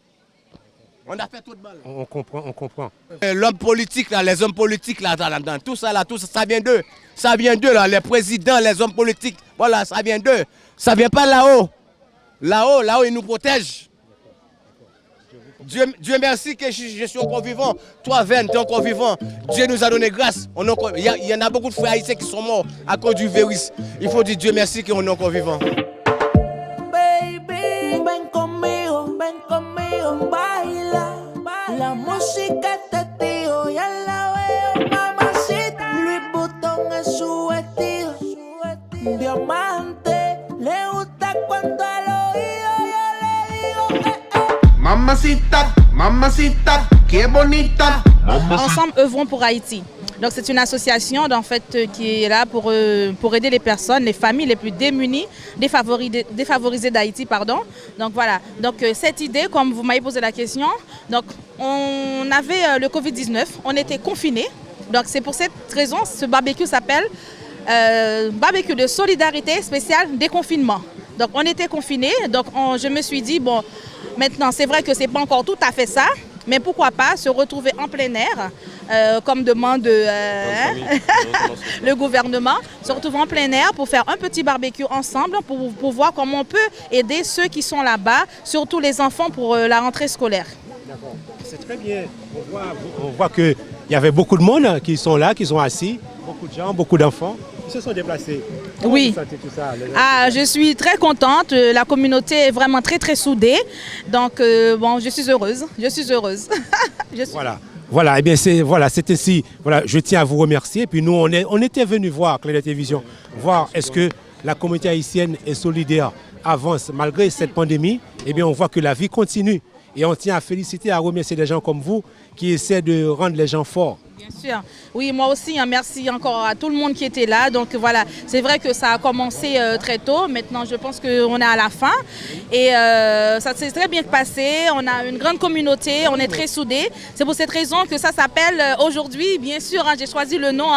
On a fait trop de mal. On comprend. L'homme politique, là, les hommes politiques, là, tout ça, ça vient d'eux. Ça vient d'eux, là, les présidents, les hommes politiques. Voilà, ça vient d'eux. Ça vient pas là-haut. Là-haut, ils nous protègent. Dieu merci que je suis encore vivant. Toi, Ven, tu es encore vivant. Dieu nous a donné grâce. Il y en a beaucoup de frères haïtiens qui sont morts à cause du virus. Il faut dire Dieu merci qu'on est encore vivant. Baby, ven conmigo, baila. La música es testigo, ya la veo, mamacita. Louis Vuitton es su vestido. Diamante, le gusta cuando al oído yo le digo Mamacita, mamacita, que bonita. Ensemble œuvrons pour Haïti. Donc c'est une association en fait, qui est là pour aider les personnes, les familles les plus démunies, défavorisées d'Haïti. Donc voilà, donc cette idée, comme vous m'avez posé la question, donc on avait le Covid-19, on était confinés. Donc c'est pour cette raison, ce barbecue s'appelle barbecue de solidarité spéciale déconfinement. Donc on était confinés, donc je me suis dit, bon, maintenant c'est vrai que ce n'est pas encore tout à fait ça, mais pourquoi pas se retrouver en plein air, comme demande le gouvernement, se retrouver en plein air pour faire un petit barbecue ensemble, pour voir comment on peut aider ceux qui sont là-bas, surtout les enfants pour la rentrée scolaire. D'accord, c'est très bien. On voit qu'il y avait beaucoup de monde qui sont là, qui sont assis, beaucoup de gens, beaucoup d'enfants. Ils se sont déplacés. Comment oui. vous sentez tout ça, je suis très contente. La communauté est vraiment très très soudée. Donc bon, je suis heureuse. Voilà. Eh bien c'est ainsi. Voilà, je tiens à vous remercier. Puis nous, on était venus voir Clair de Télévision, voir est-ce que la communauté haïtienne est solidaire, avance malgré cette pandémie. Eh bien, on voit que la vie continue. Et on tient à féliciter, à remercier des gens comme vous qui essaient de rendre les gens forts. Bien sûr. Oui, moi aussi, merci encore à tout le monde qui était là. Donc voilà, c'est vrai que ça a commencé très tôt. Maintenant, je pense qu'on est à la fin. Et ça s'est très bien passé. On a une grande communauté, on est très soudés. C'est pour cette raison que ça s'appelle aujourd'hui, bien sûr, j'ai choisi le nom,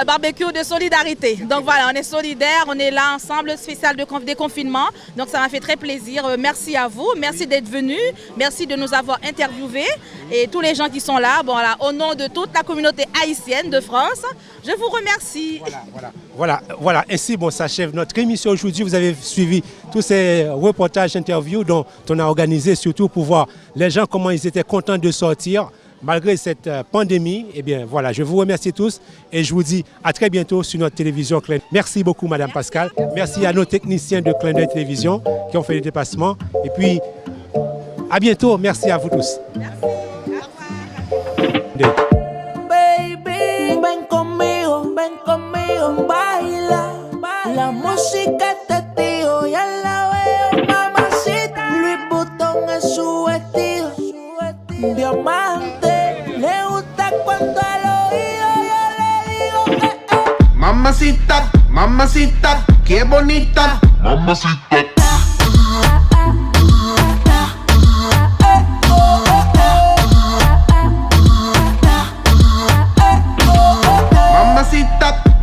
barbecue de solidarité. Donc voilà, on est solidaires, on est là ensemble, spécial de déconfinement. Donc ça m'a fait très plaisir. Merci à vous, merci d'être venus, merci de nous avoir interviewés. Et tous les gens qui sont là, bon, voilà, au nom de toute la communauté haïtienne de France, je vous remercie. Voilà. Ainsi, bon, s'achève notre émission aujourd'hui. Vous avez suivi tous ces reportages, interviews dont on a organisé, surtout pour voir les gens, comment ils étaient contents de sortir malgré cette pandémie. Eh bien, voilà, je vous remercie tous et je vous dis à très bientôt sur notre télévision Clin. Merci beaucoup, Madame Pascal. Merci à nos techniciens de Clin d'œil Télévision qui ont fait les dépassements. Et puis, à bientôt. Merci à vous tous. Merci. Baby, ven conmigo, baila. La música es testigo, ya la veo, mamacita. Louis Vuitton es su vestido. Diamante, le gusta cuando al oído yo le digo Mamacita, mamacita, qué bonita. Mamacita.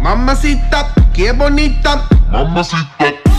Mamacita, qué bonita. Mamacita.